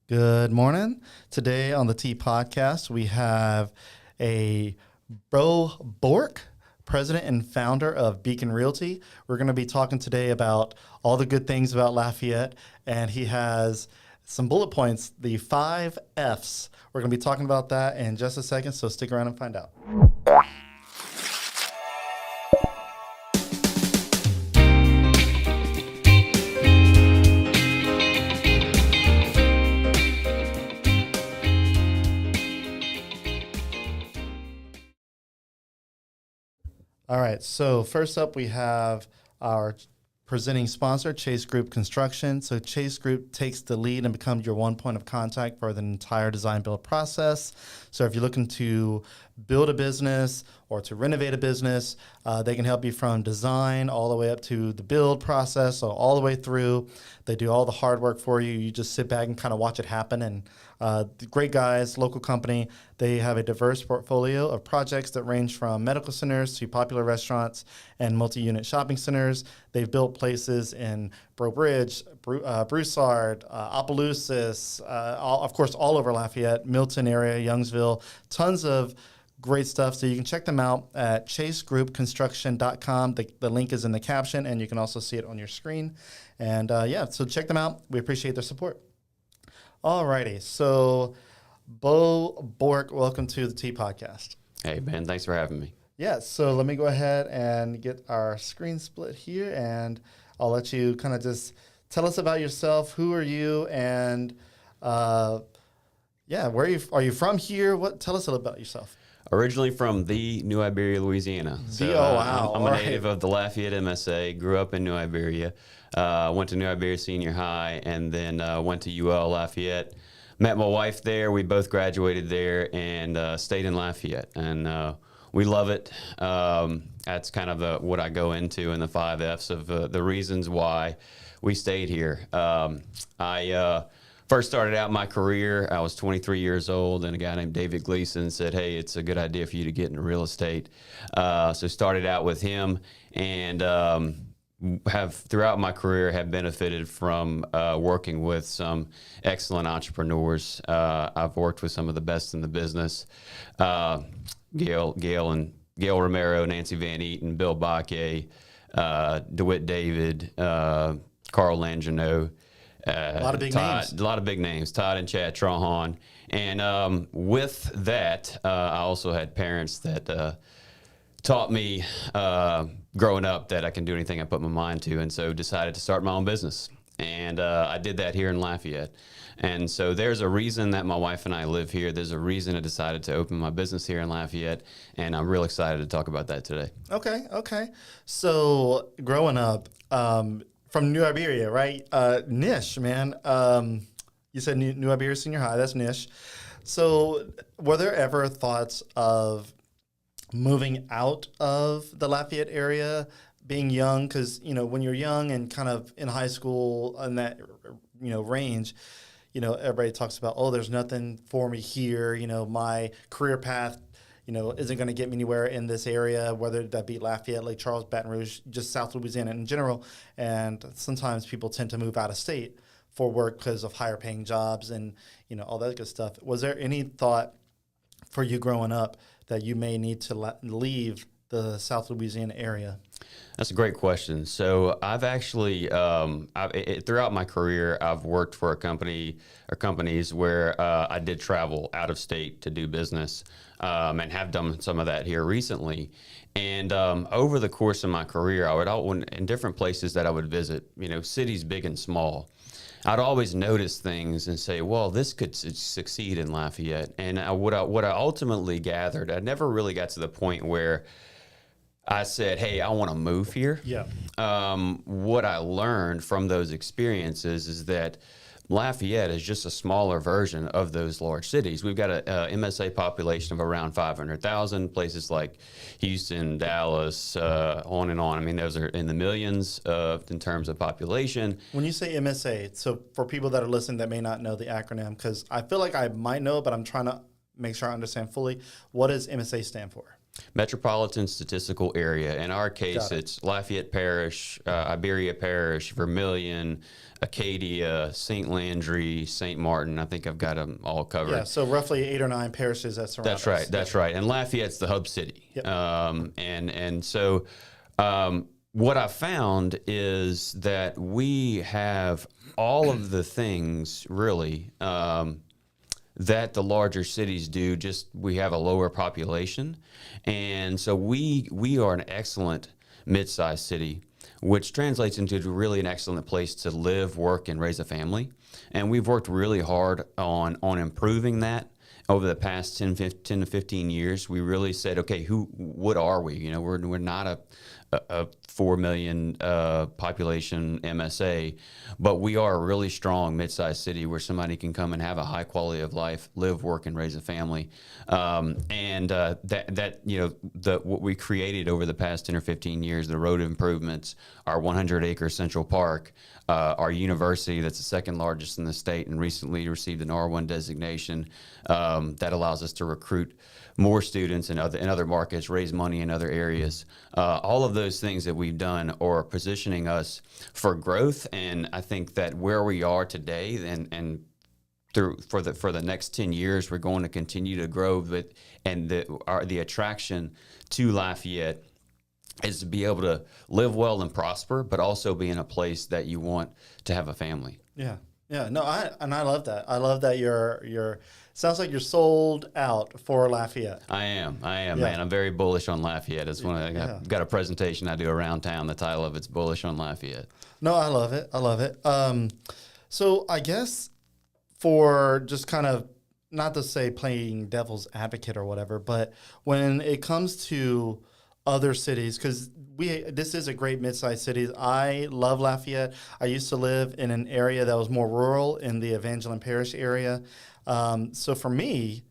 Good morning. Today on the T Podcast, we have a Beau Bourque, president and founder of Beacon Realty. We're going to be talking today about all the good things about Lafayette, and he has some bullet points, the 5 Fs. We're going to be talking about that in just a second, so stick around and find out. All right, so first up we have our presenting sponsor, Chase Group Construction. So Chase Group takes the lead and becomes your one point of contact for the entire design build process. So if you're looking to build a business or to renovate a business, they can help you from design all the way up to the build process, so all the way through. They do all the hard work for you. You just sit back and kind of watch it happen. And great guys, local company. They have a diverse portfolio of projects that range from medical centers to popular restaurants and multi-unit shopping centers. They've built places in Breaux Bridge, Broussard, Opelousas, of course, all over Lafayette, Milton area, Youngsville, tons of great stuff. So you can check them out at chasegroupconstruction.com. The link is in the caption, and you can also see it on your screen. And so check them out. We appreciate their support. Alrighty, so Beau Bourque, welcome to the T Podcast. Hey, Ben, thanks for having me. Yeah, so let me go ahead and get our screen split here, and I'll let you kind of just tell us about yourself. Who are you, and where are you from here? Tell us a little about yourself. Originally from the New Iberia, Louisiana. Wow. I'm a native of the Lafayette MSA, grew up in New Iberia, went to New Iberia Senior High, and then went to UL Lafayette. Met my wife there. We both graduated there and stayed in Lafayette. And we love it. That's kind of what I go into in the 5 Fs of the reasons why we stayed here. I first started out my career, I was 23 years old, and a guy named David Gleason said, hey, it's a good idea for you to get into real estate. So started out with him, and have throughout my career have benefited from working with some excellent entrepreneurs. I've worked with some of the best in the business, Gail Romero, Nancy Van Eaton, Beau Bourque, DeWitt David, Carl Langino. A lot of big names. A lot of big names, Todd and Chad Trahan. And with that, I also had parents that taught me growing up that I can do anything I put my mind to, and so decided to start my own business. And I did that here in Lafayette. And so there's a reason that my wife and I live here. There's a reason I decided to open my business here in Lafayette, and I'm real excited to talk about that today. Okay. So growing up, from New Iberia, right? Niche, man. You said New Iberia Senior High. That's niche. So were there ever thoughts of moving out of the Lafayette area, being young? Because, when you're young and kind of in high school in that, range, everybody talks about, oh, there's nothing for me here. My career path isn't going to get me anywhere in this area, whether that be Lafayette, Lake Charles, Baton Rouge, just South Louisiana in general. And sometimes people tend to move out of state for work because of higher paying jobs and, all that good stuff. Was there any thought for you growing up that you may need to leave the South Louisiana area? That's a great question. So I've actually, throughout my career, I've worked for a company or companies where I did travel out of state to do business, and have done some of that here recently. And over the course of my career, in different places that I would visit, cities big and small, I'd always notice things and say, well, this could succeed in Lafayette. And what I ultimately gathered, I never really got to the point where I said, hey, I want to move here. Yeah. What I learned from those experiences is that Lafayette is just a smaller version of those large cities. We've got a MSA population of around 500,000. Places like Houston, Dallas, on and on. I mean, those are in the millions in terms of population. When you say MSA, so for people that are listening that may not know the acronym, because I feel like I might know, but I'm trying to make sure I understand fully, what does MSA stand for? Metropolitan statistical area. In our case, it's Lafayette Parish, Iberia Parish, Vermilion, Acadia, St. Landry, St. Martin. I think I've got them all covered. Yeah, so roughly 8 or 9 parishes that surround That's right. us. That's right. And Lafayette's the hub city. Yep. And so what I found is that we have all of the things really that the larger cities do. Just we have a lower population, and so we are an excellent mid-sized city, which translates into really an excellent place to live, work, and raise a family. And we've worked really hard on improving that over the past 10 to 15 years. We really said, okay, what are we? You know, we're not a 4 million population MSA, but we are a really strong mid-sized city where somebody can come and have a high quality of life, live, work, and raise a family. That you know, what we created over the past 10 or 15 years, the road improvements, our 100-acre Central Park, our university that's the second largest in the state and recently received an R1 designation, that allows us to recruit more students in other markets, raise money in other areas. All of those things that we've done are positioning us for growth, and I think that where we are today and for the next 10 years, we're going to continue to grow. The attraction to Lafayette is to be able to live well and prosper, but also be in a place that you want to have a family. Yeah. Yeah. No, I love that. I love that you're sounds like you're sold out for Lafayette. I am, man. I'm very bullish on Lafayette. It's I've got a presentation I do around town. The title of it's Bullish on Lafayette. No, I love it. I love it. So I guess for just kind of, not to say playing devil's advocate or whatever, but when it comes to other cities, because this is a great mid-sized city. I love Lafayette. I used to live in an area that was more rural in the Evangeline Parish area. So for me,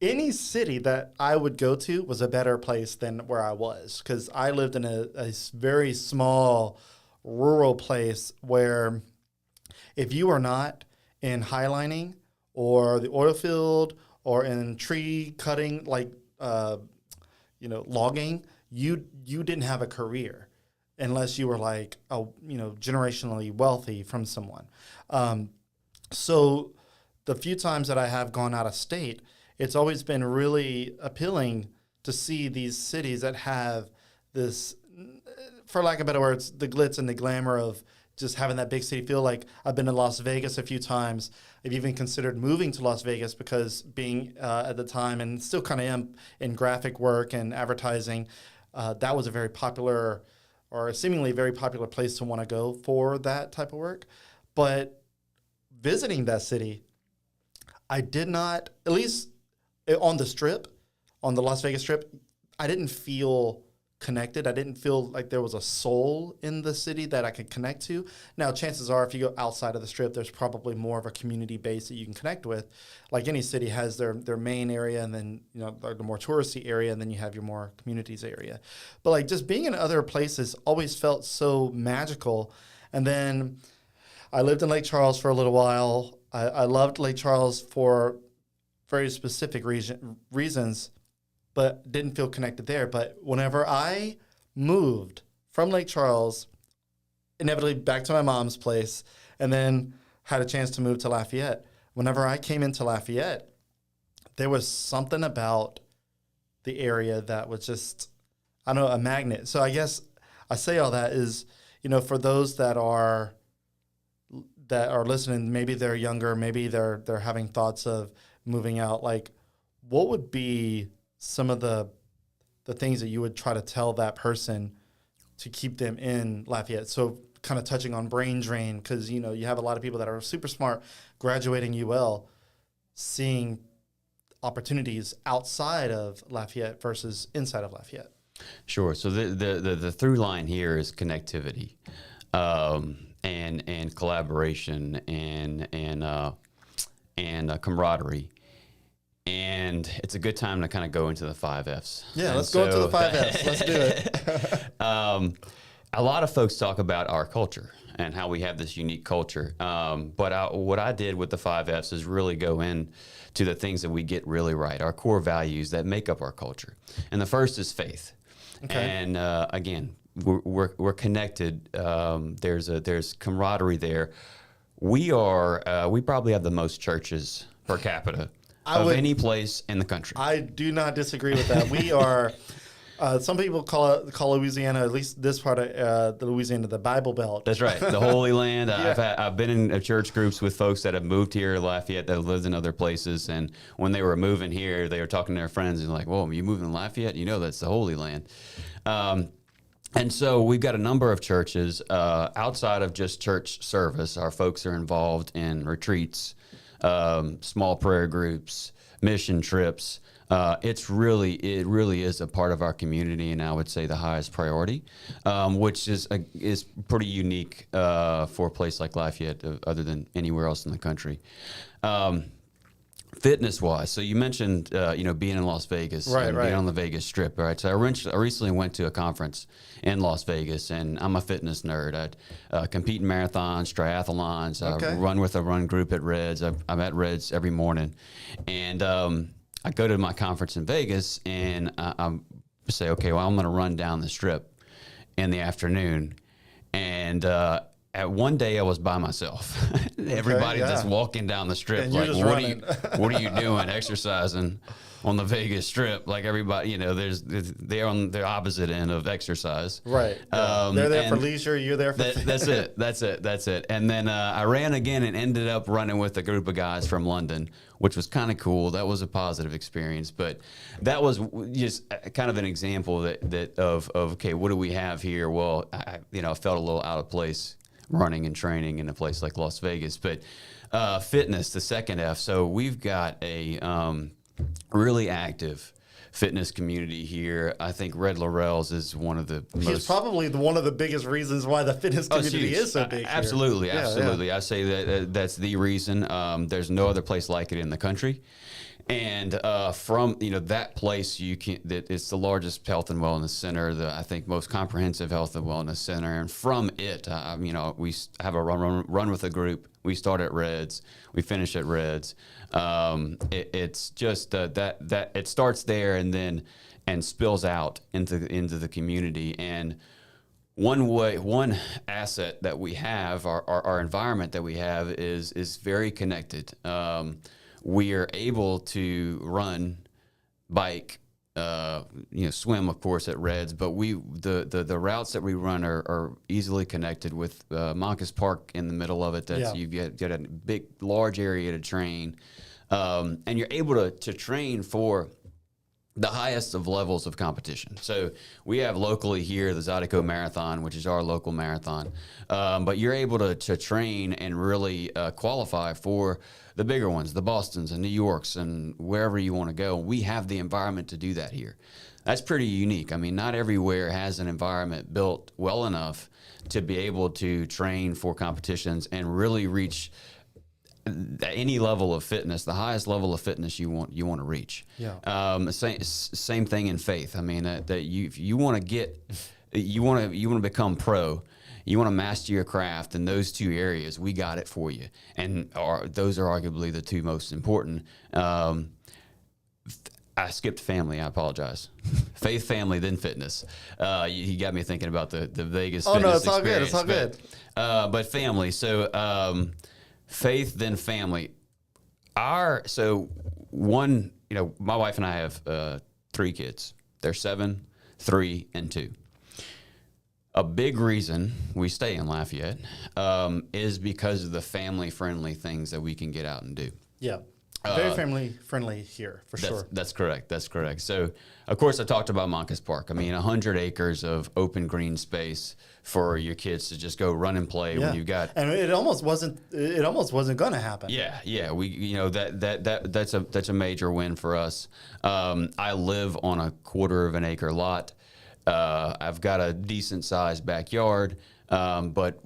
any city that I would go to was a better place than where I was, because I lived in a very small rural place where if you are not in highlining or the oil field or in tree cutting, like logging, you didn't have a career unless you were like generationally wealthy from someone. So the few times that I have gone out of state, it's always been really appealing to see these cities that have this, for lack of better words, the glitz and the glamour of just having that big city feel. Like I've been to Las Vegas a few times. I've even considered moving to Las Vegas because being at the time, and still kind of am in graphic work and advertising, that was a very popular or seemingly very popular place to want to go for that type of work. But visiting that city, I did not, at least on the Strip, on the Las Vegas Strip, I didn't feel connected. I didn't feel like there was a soul in the city that I could connect to. Now, chances are if you go outside of the Strip, there's probably more of a community base that you can connect with. Like any city has their main area, and then the more touristy area, and then you have your more communities area. But like just being in other places always felt so magical. And then I lived in Lake Charles for a little while. I loved Lake Charles for very specific reasons, but didn't feel connected there. But whenever I moved from Lake Charles, inevitably back to my mom's place, and then had a chance to move to Lafayette, whenever I came into Lafayette, there was something about the area that was just, I don't know, a magnet. So I guess I say all that is, for those that are listening, maybe they're younger, maybe they're having thoughts of moving out, like what would be some of the things that you would try to tell that person to keep them in Lafayette? So kind of touching on brain drain, because you have a lot of people that are super smart graduating UL, seeing opportunities outside of Lafayette versus inside of Lafayette. Sure. So the through line here is connectivity, and collaboration and camaraderie. And it's a good time to kind of go into the 5 Fs. Yeah, let's go into the 5 Fs. Let's do it. A lot of folks talk about our culture, and how we have this unique culture. But what I did with the 5 F's is really go in to the things that we get really right, our core values that make up our culture. And the first is faith. Okay. And again, we're connected. There's camaraderie there. We probably have the most churches per capita of any place in the country. I do not disagree with that. We are. Some people call Louisiana, at least this part of the Louisiana, the Bible Belt. That's right, the Holy Land. Yeah. I've been in church groups with folks that have moved here, Lafayette, that have lived in other places, and when they were moving here, they were talking to their friends and like, "Whoa, you moving to Lafayette? You know that's the Holy Land." And so we've got a number of churches outside of just church service. Our folks are involved in retreats, small prayer groups, mission trips. It really is a part of our community, and I would say the highest priority, which is pretty unique for a place like Lafayette, other than anywhere else in the country. Fitness-wise, so you mentioned being in Las Vegas, and being on the Vegas Strip, right? So I recently went to a conference in Las Vegas, and I'm a fitness nerd. I compete in marathons, triathlons. I run with a run group at Reds. I'm at Reds every morning, and I go to my conference in Vegas, and I say, okay, well, I'm going to run down the Strip in the afternoon. And at one day, I was by myself. Everybody just walking down the Strip, and like, what are you doing? Exercising on the Vegas Strip? Like everybody, they're on the opposite end of exercise. Right. They're there for leisure. You're there for that's it. And then I ran again and ended up running with a group of guys from London, which was kind of cool. That was a positive experience, but that was just kind of an example of okay, what do we have here? Well, I felt a little out of place running and training in a place like Las Vegas, but fitness, the second F. So we've got a really active fitness community here. I think Red Laurel's is one of the most... He's probably one of the biggest reasons why the fitness community is so big Absolutely, here. absolutely. I say that's the reason. There's no other place like it in the country. And from that place, it's the largest health and wellness center, I think most comprehensive health and wellness center. And from it, we have a run with a group. We start at Reds, we finish at Reds. It's just that it starts there and spills out into the community. And one asset that we have, our environment that we have is very connected. We are able to run, bike, swim, of course, at Reds, but the routes that we run are easily connected with Moncus Park in the middle of it. You get a big, large area to train, and you're able to train for the highest of levels of competition. So we have locally here the Zydeco Marathon, which is our local marathon, but you're able to train and really qualify for the bigger ones, the Bostons and New Yorks and wherever you want to go. We have the environment to do that here. That's pretty unique. I mean, not everywhere has an environment built well enough to be able to train for competitions and really reach any level of fitness, the highest level of fitness you want to reach. Yeah. Same thing in faith. I mean, that you want to become pro. You want to master your craft in those two areas. We got it for you, and those are arguably the two most important. I skipped family. I apologize. Faith, family, then fitness. You got me thinking about the Vegas. Oh fitness no, it's all good. It's all good. But family. So faith, then family. My wife and I have 3 kids. They're 7, 3, and 2. A big reason we stay in Lafayette is because of the family-friendly things that we can get out and do. Yeah, very family-friendly here, for sure. That's correct. That's correct. So, of course, I talked about Moncus Park. I mean, 100 acres of open green space for your kids to just go run and play when you got. And it almost wasn't going to happen. Yeah. We that's a major win for us. I live on a 1/4 acre lot. I've got a decent sized backyard, but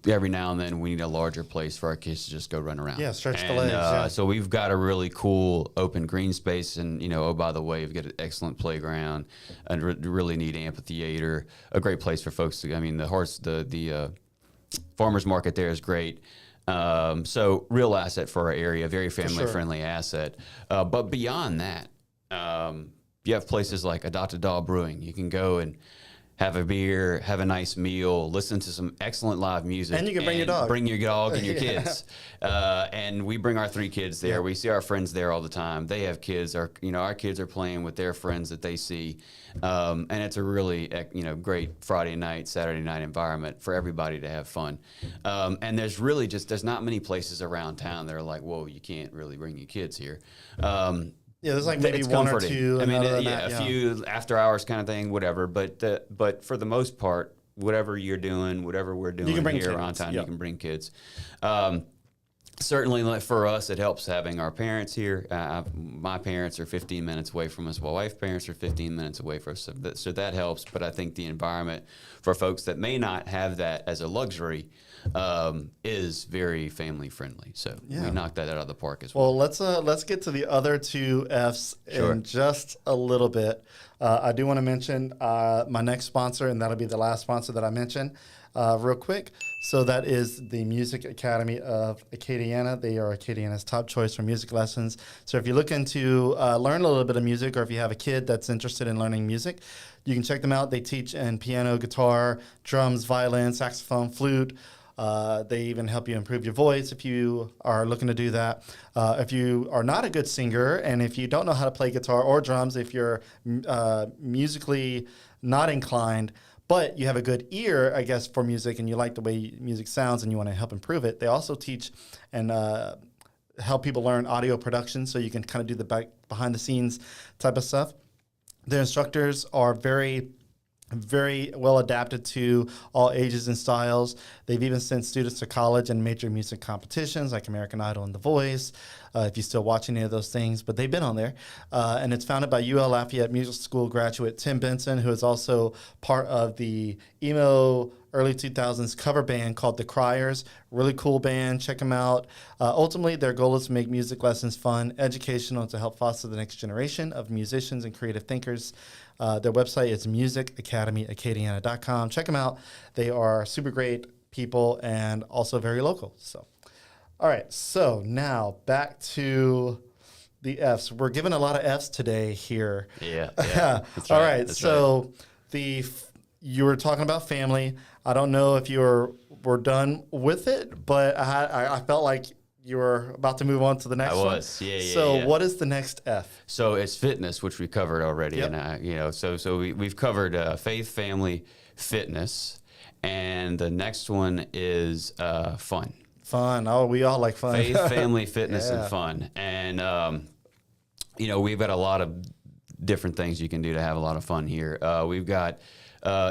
every now and then we need a larger place for our kids to just go run around. Yeah, stretch the legs. So we've got a really cool open green space, and oh, by the way, we've got an excellent playground, a really neat amphitheater, a great place for folks to. I mean, the farmers market there is great. So real asset for our area, very family-friendly asset. But beyond that, you have places like Adopted Dog Brewing. You can go and have a beer, have a nice meal, listen to some excellent live music. And you can bring your dog. Bring your dog and your kids. And we bring our 3 kids there. Yeah. We see our friends there all the time. They have kids. Our kids are playing with their friends that they see. And it's a really, great Friday night, Saturday night environment for everybody to have fun. And there's not many places around town that are like, whoa, you can't really bring your kids here. Yeah, there's like maybe one or two. I mean, a few after hours kind of thing, whatever. But for the most part, whatever you're doing, whatever we're doing here around town, you can bring kids. Certainly, like for us, it helps having our parents here. My parents are 15 minutes away from us. My wife's parents are 15 minutes away from us, so that helps. But I think the environment for folks that may not have that as a luxury is very family friendly. So we knocked that out of the park as well. Well, let's get to the other 2 F's in just a little bit. I do want to mention my next sponsor, and that'll be the last sponsor that I mention real quick. So that is the Music Academy of Acadiana. They are Acadiana's top choice for music lessons. So if you're looking to learn a little bit of music, or if you have a kid that's interested in learning music, you can check them out. They teach in piano, guitar, drums, violin, saxophone, flute. They even help you improve your voice if you are looking to do that. If you are not a good singer, and if you don't know how to play guitar or drums, if you're musically not inclined, but you have a good ear, I guess, for music, and you like the way music sounds and you want to help improve it, they also teach and help people learn audio production, so you can kind of do the behind-the-scenes type of stuff. The instructors are very well adapted to all ages and styles. They've even sent students to college and major music competitions like American Idol and The Voice, if you still watch any of those things, but they've been on there. And it's founded by UL Lafayette Music School graduate Tim Benson, who is also part of the emo early 2000s cover band called The Criers. Really cool band. Check them out. Ultimately, their goal is to make music lessons fun, educational, and to help foster the next generation of musicians and creative thinkers. Their website is musicacademyacadiana.com. Check them out. They are super great people and also very local. So, all right. So now back to the F's. We're giving a lot of F's today here. Yeah. All right. So you were talking about family. I don't know if were done with it, but I felt like you were about to move on to the next one. I was, yeah. So what is the next F? So it's fitness, which we covered already. Yep. And so we've covered faith, family, fitness, and the next one is fun. Fun. Oh, we all like fun. Faith, family, fitness, and fun. And we've got a lot of different things you can do to have a lot of fun here. We've got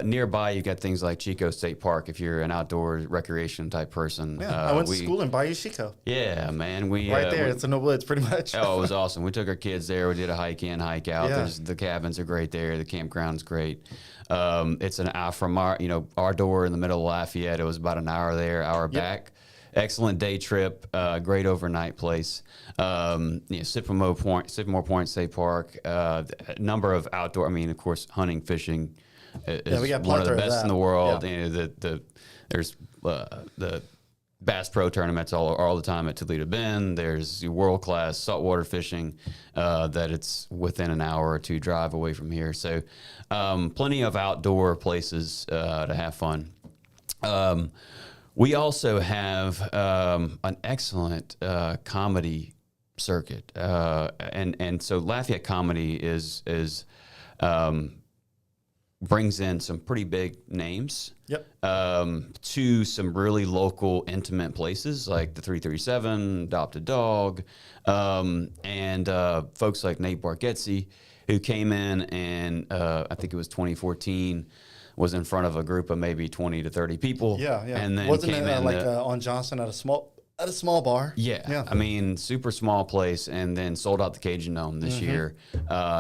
nearby, you've got things like Chico State Park if you're an outdoor recreation type person. Yeah, I went to school in Bayou Chico. Yeah, man. Right there. It's in the woods, pretty much. Oh, it was awesome. We took our kids there. We did a hike in, hike out. Yeah. The cabins are great there. The campground's great. It's an hour from our door in the middle of Lafayette. It was about an hour there, hour back. Excellent day trip, great overnight place. Sycamore Point State Park, a number of outdoor, of course, hunting, fishing is we got one of the best in the world. Yeah. There's the Bass Pro tournaments all the time at Toledo Bend. There's world-class saltwater fishing that it's within an hour or 2 drive away from here. So plenty of outdoor places to have fun. We also have an excellent comedy circuit, and so Lafayette Comedy is brings in some pretty big names. Yep. To some really local, intimate places like the 337, Adopted Dog, and folks like Nate Bargatze, who came in and I think it was 2014. Was in front of a group of maybe 20 to 30 people. Yeah. And then wasn't came it in on Johnson at a small bar? Yeah. Super small place, and then sold out the Cajun Dome this year.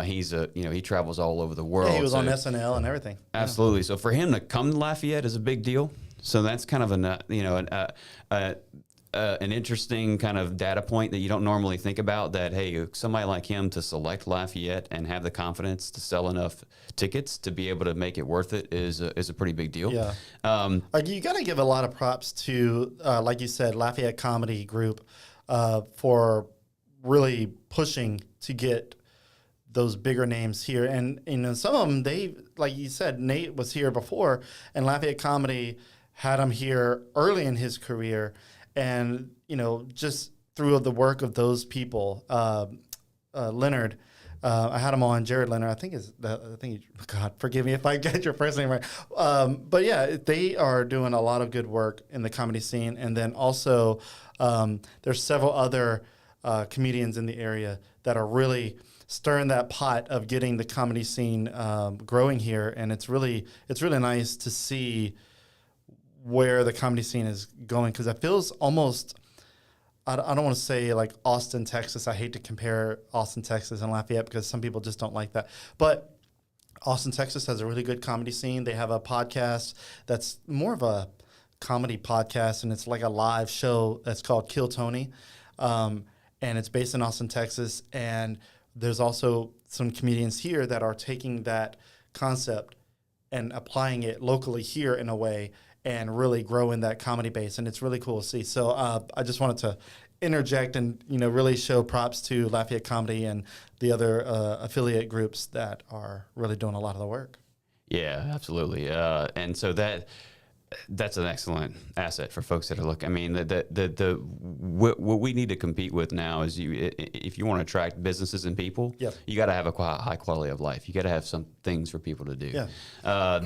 He travels all over the world. Yeah, he was on SNL and everything. Absolutely. So for him to come to Lafayette is a big deal. So that's kind of an interesting kind of data point that you don't normally think about, that, hey, somebody like him to select Lafayette and have the confidence to sell enough tickets to be able to make it worth it is a pretty big deal. Yeah. You got to give a lot of props to, like you said, Lafayette Comedy Group for really pushing to get those bigger names here. And some of them, they, like you said, Nate was here before, and Lafayette Comedy had him here early in his career. And, just through the work of those people, Leonard, I had him on, Jared Leonard, God, forgive me if I get your first name right. But yeah, they are doing a lot of good work in the comedy scene. And then also there's several other comedians in the area that are really stirring that pot of getting the comedy scene growing here. And it's really nice to see where the comedy scene is going, because it feels almost, I don't want to say like Austin, Texas. I hate to compare Austin, Texas and Lafayette because some people just don't like that. But Austin, Texas has a really good comedy scene. They have a podcast that's more of a comedy podcast, and it's like a live show that's called Kill Tony. And it's based in Austin, Texas. And there's also some comedians here that are taking that concept and applying it locally here in a way, and really growing that comedy base. And it's really cool to see. So I just wanted to interject and, really show props to Lafayette Comedy and the other affiliate groups that are really doing a lot of the work. Yeah, absolutely. And so that's an excellent asset for folks that are looking. I mean, what we need to compete with now is if you want to attract businesses and people, yep, you got to have a high quality of life. You got to have some things for people to do. Yeah.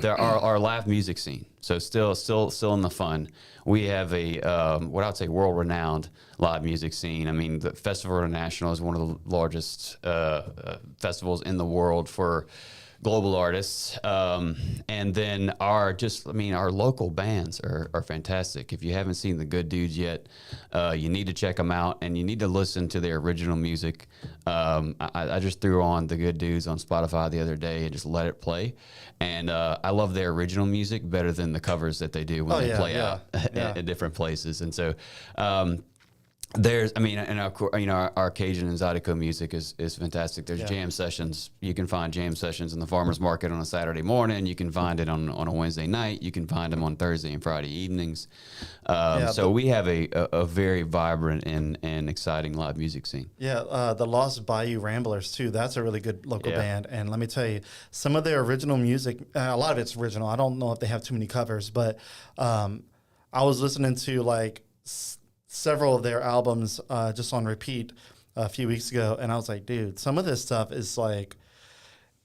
There are our live music scene. So still in the fun. We have a what I would say world-renowned live music scene. I mean, the Festival International is one of the largest festivals in the world for global artists, and then our local bands are fantastic. If you haven't seen the Good Dudes yet, you need to check them out, and you need to listen to their original music. I just threw on the Good Dudes on Spotify the other day and just let it play, and I love their original music better than the covers that they do when they play out at different places. And so our Cajun and Zydeco music is fantastic. There's jam sessions. You can find jam sessions in the farmer's market on a Saturday morning. You can find it on a Wednesday night. You can find them on Thursday and Friday evenings. So we have a very vibrant and exciting live music scene. Yeah, the Lost Bayou Ramblers, too. That's a really good local band. And let me tell you, some of their original music, a lot of it's original. I don't know if they have too many covers, but I was listening to several of their albums just on repeat a few weeks ago, and I was like, dude, some of this stuff is like,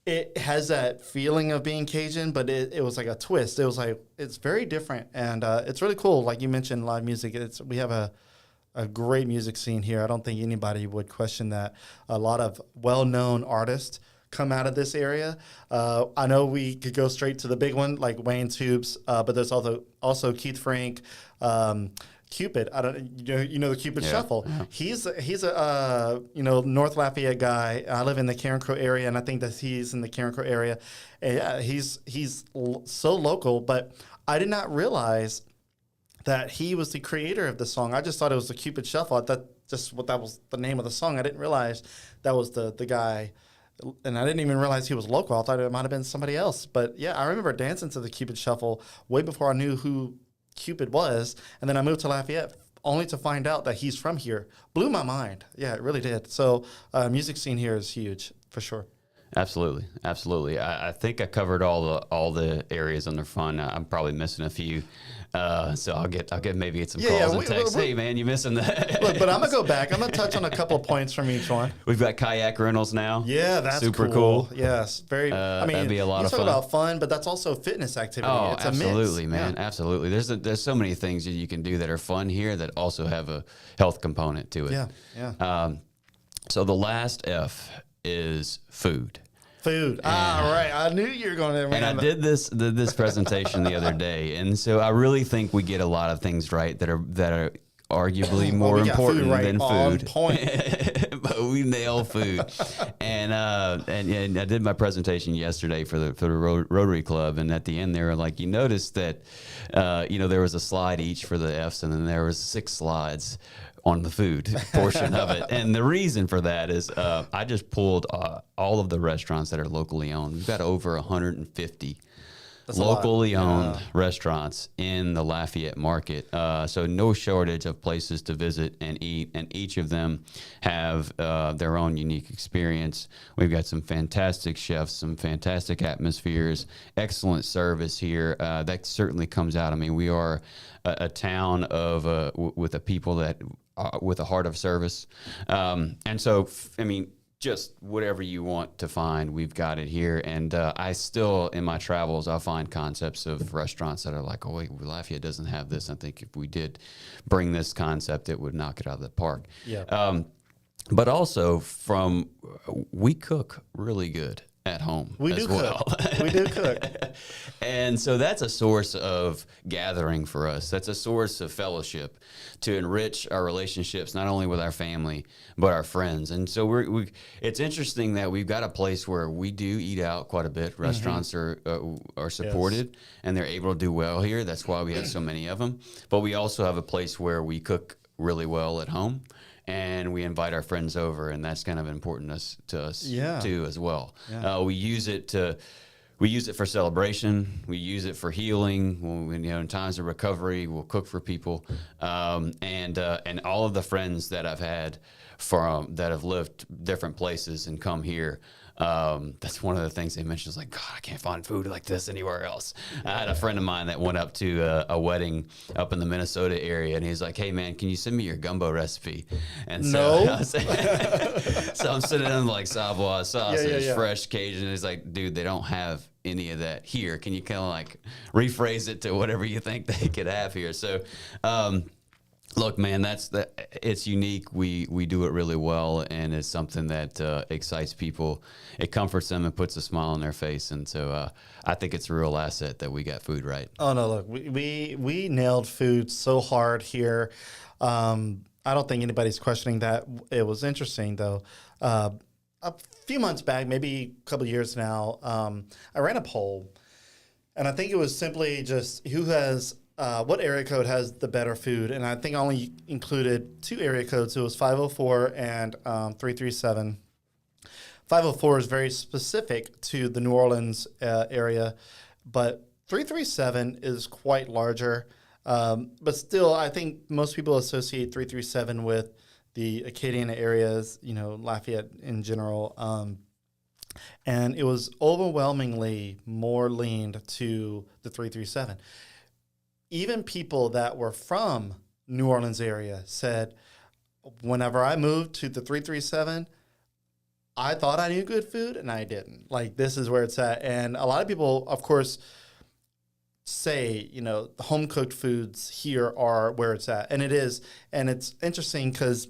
it has that feeling of being Cajun, but it was like a twist. It was like, it's very different, and it's really cool. Like you mentioned, live music. We have a great music scene here. I don't think anybody would question that. A lot of well-known artists come out of this area. I know we could go straight to the big one, like Wayne Tubes, but there's also Keith Frank, Cupid. I don't, the Cupid Shuffle. Yeah. He's a North Lafayette guy. I live in the Carencro area, and I think that he's in the Carencro area. And yeah, he's so local, but I did not realize that he was the creator of the song. I just thought it was the Cupid Shuffle. I thought that was the name of the song. I didn't realize that was the guy. And I didn't even realize he was local. I thought it might have been somebody else. But yeah, I remember dancing to the Cupid Shuffle way before I knew who Cupid was. And then I moved to Lafayette only to find out that he's from here. Blew my mind. Yeah, it really did. So music scene here is huge for sure. Absolutely. I think I covered all the areas under fun. I'm probably missing a few. So I'll get maybe some calls and texts. Hey man, you missing that? Look, but I'm gonna go back. I'm gonna touch on a couple points from each one. We've got kayak rentals now. Yeah, that's super cool. Yes, very. That'd be a lot of fun. You talk about fun, but that's also fitness activity. Oh, it's absolutely, a mix. Man, absolutely. There's so many things that you can do that are fun here that also have a health component to it. Yeah. So the last F is food. Food. Right. I knew you were going to. And I did this presentation the other day, and so I really think we get a lot of things right that are arguably more we got food important right than on food. point. But we nail food. And I did my presentation yesterday for the Rotary Club, and at the end they were like, you noticed that there was a slide each for the F's, and then there was 6 slides on the food portion of it. And the reason for that is I just pulled all of the restaurants that are locally owned. We've got over 150 locally owned restaurants in the Lafayette market. So no shortage of places to visit and eat, and each of them have their own unique experience. We've got some fantastic chefs, some fantastic atmospheres, excellent service here. That certainly comes out. I mean, we are a town of with a people that with a heart of service. And so, I mean, just whatever you want to find, we've got it here. And I still, in my travels, I'll find concepts of restaurants that are like, oh, wait, Lafayette doesn't have this. I think if we did bring this concept, it would knock it out of the park. Yeah. But also, we cook really good at home. We do cook. We do cook. And so that's a source of gathering for us. That's a source of fellowship to enrich our relationships, not only with our family, but our friends. And so it's interesting that we've got a place where we do eat out quite a bit. Restaurants are supported, and they're able to do well here. That's why we have so many of them. But we also have a place where we cook really well at home, and we invite our friends over, and that's kind of important to us too as well. Yeah. We use it for celebration. We use it for healing. When, in times of recovery, we'll cook for people, and all of the friends that I've had that have lived different places and come here. That's one of the things they mentioned is like, God, I can't find food like this anywhere else. I had a friend of mine that went up to a wedding up in the Minnesota area, and he's like, hey man, can you send me your gumbo recipe? And so, so I'm sitting in like Savoy sausage, fresh Cajun, and he's like, dude, they don't have any of that here. Can you kind of like rephrase it to whatever you think they could have here? So, look, man, it's unique. We do it really well, and it's something that excites people. It comforts them and puts a smile on their face, and so I think it's a real asset that we got food right. Oh no, look, we nailed food so hard here. I don't think anybody's questioning that. It was interesting though. A few months back, maybe a couple of years now, I ran a poll, and I think it was simply just who has. What area code has the better food? And I think I only included 2 area codes. It was 504 and 337. 504 is very specific to the New Orleans area, but 337 is quite larger. But still, I think most people associate 337 with the Acadiana areas, Lafayette in general. And it was overwhelmingly more leaned to the 337. Even people that were from New Orleans area said, whenever I moved to the 337, I thought I knew good food, and I didn't. Like, this is where it's at. And a lot of people, of course, say, the home-cooked foods here are where it's at. And it is. And it's interesting because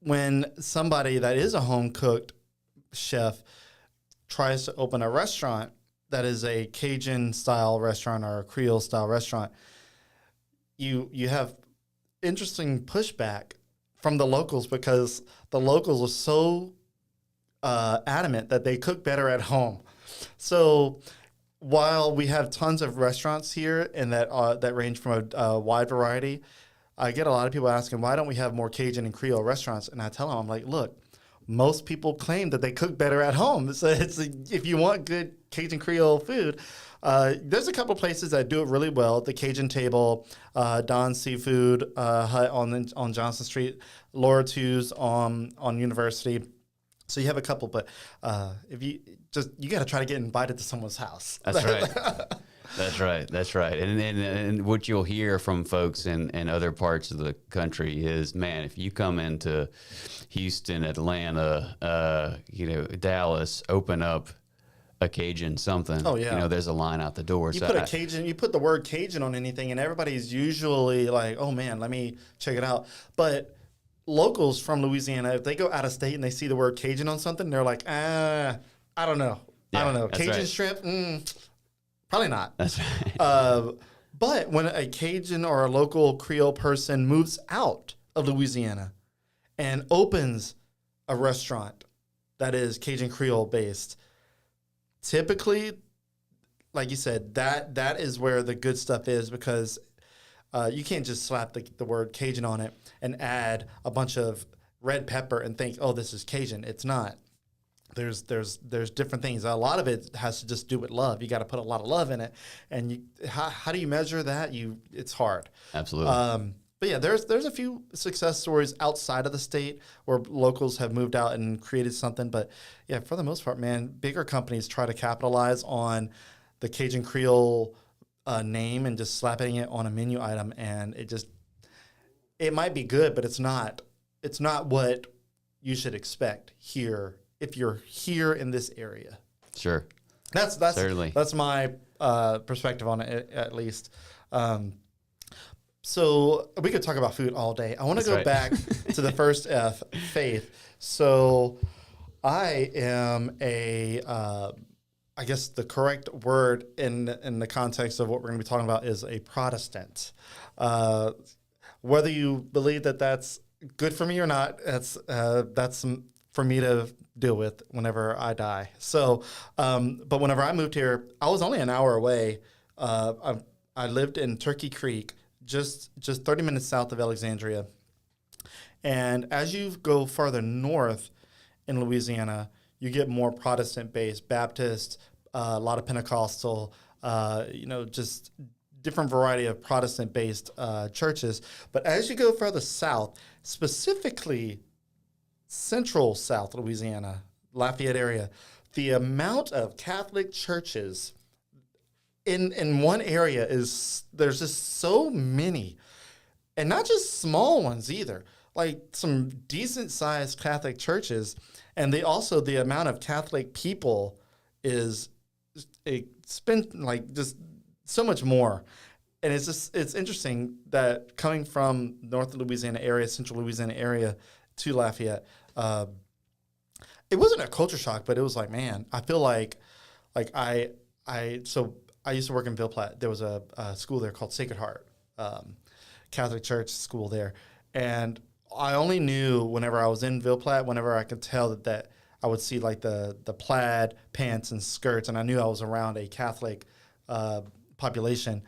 when somebody that is a home-cooked chef tries to open a restaurant, that is a Cajun-style restaurant or a Creole-style restaurant, you have interesting pushback from the locals because the locals are so adamant that they cook better at home. So while we have tons of restaurants here and that range from a wide variety, I get a lot of people asking, why don't we have more Cajun and Creole restaurants? And I tell them, I'm like, look, most people claim that they cook better at home. So if you want good Cajun Creole food, there's a couple places that do it really well. The Cajun Table, Don's Seafood Hut on Johnson Street, Laura Two's on University. So you have a couple, but if you got to try to get invited to someone's house. That's right. That's right. And what you'll hear from folks in other parts of the country is, man, if you come into Houston, Atlanta, Dallas, open up a Cajun something. Oh yeah. There's a line out the door. You put the word Cajun on anything, and everybody's usually like, oh man, let me check it out. But locals from Louisiana, if they go out of state and they see the word Cajun on something, they're like, I don't know. Yeah, I don't know. Cajun right. shrimp, probably not. That's right. But when a Cajun or a local Creole person moves out of Louisiana and opens a restaurant that is Cajun Creole based, typically, like you said, that is where the good stuff is, because you can't just slap the word Cajun on it and add a bunch of red pepper and think, oh, this is Cajun. It's not. There's different things. A lot of it has to just do with love. You got to put a lot of love in it, and how do you measure that? It's hard. Absolutely. But yeah, there's a few success stories outside of the state where locals have moved out and created something. But yeah, for the most part, man, bigger companies try to capitalize on the Cajun Creole name and just slapping it on a menu item, and it might be good, but it's not what you should expect here if you're here in this area. Sure. That's Certainly. That's my perspective on it, at least. So we could talk about food all day. I want to go back to the first F, faith. So I am I guess the correct word in the context of what we're going to be talking about is a Protestant. Whether you believe that that's good for me or not, that's for me to deal with whenever I die. So, but whenever I moved here, I was only an hour away. I lived in Turkey Creek, just 30 minutes south of Alexandria. And as you go farther north in Louisiana, you get more Protestant-based, Baptist, a lot of Pentecostal, just different variety of Protestant-based churches. But as you go further south, specifically central South Louisiana, Lafayette area, the amount of Catholic churches in one area there's just so many, and not just small ones either, like some decent sized Catholic churches. And the amount of Catholic people is just so much more. And it's interesting that coming from North Louisiana area, Central Louisiana area to Lafayette, it wasn't a culture shock, but it was like, man, I feel like I used to work in Ville Platte. There was a school there called Sacred Heart, Catholic church school there. And I only knew whenever I was in Ville Platte, whenever I could tell that I would see like the plaid pants and skirts, and I knew I was around a Catholic population.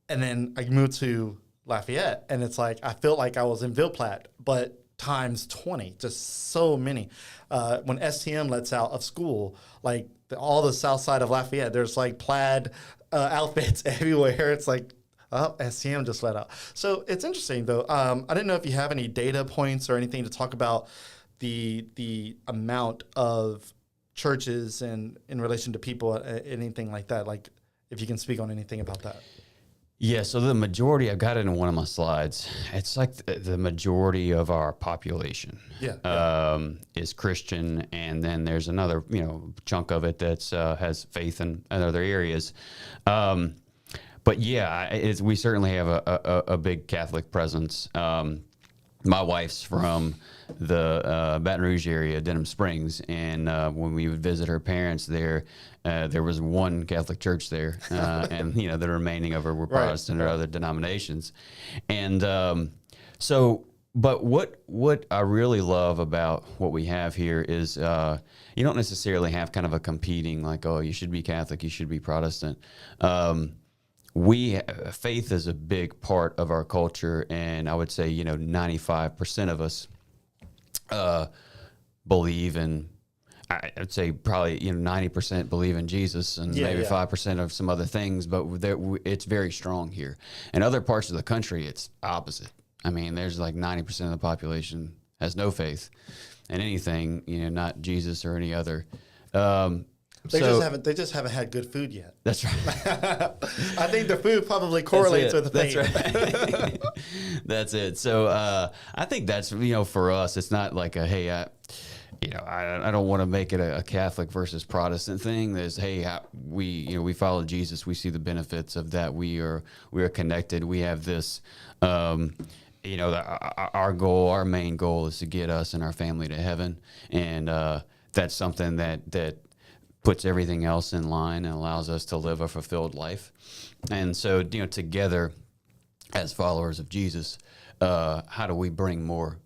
And then I moved to Lafayette, and it's like I felt like I was in Ville Platte, but times 20, just so many. When STM lets out of school, like all the south side of Lafayette, there's like plaid outfits everywhere. It's like, oh, STM just let out. So it's interesting, though. I didn't know if you have any data points or anything to talk about the amount of churches and in relation to people, anything like that. Like, if you can speak on anything about that. Yeah, so the majority, I've got it in one of my slides. It's like the majority of our population is Christian, and then there's another chunk of it that's has faith in other areas. But yeah, we certainly have a big Catholic presence. My wife's from the Baton Rouge area, Denham Springs, and when we would visit her parents there, there was one Catholic church there, and the remaining of her were Protestant or other denominations. And but what I really love about what we have here is you don't necessarily have kind of a competing, like, oh, you should be Catholic, you should be Protestant. Faith is a big part of our culture, and I would say 95% of us believe in. I'd say probably 90% believe in Jesus, and maybe 5% of some other things, but it's very strong here. In other parts of the country, it's opposite. I mean, there's like 90% of the population has no faith in anything, not Jesus or any other. They just haven't had good food yet. That's right. I think the food probably correlates with the faith. That's right. That's it. So I think that's for us, it's not like a hey, I don't want to make it a Catholic versus Protestant thing. There's we follow Jesus. We see the benefits of that. We are connected. We have this. Our main goal is to get us and our family to heaven, and that's something that puts everything else in line and allows us to live a fulfilled life. And so, together as followers of Jesus, how do we bring more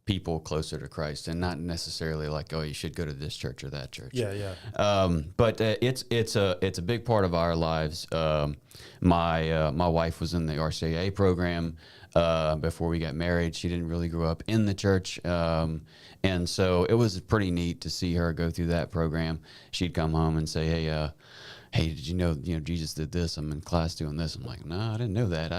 people closer to Christ, and not necessarily like, oh, you should go to this church or that church. Yeah. But it's a big part of our lives. My wife was in the RCIA program before we got married. She didn't really grow up in the church, and so it was pretty neat to see her go through that program. She'd come home and say, hey, did you know Jesus did this? I'm in class doing this. I'm like, no, I didn't know that.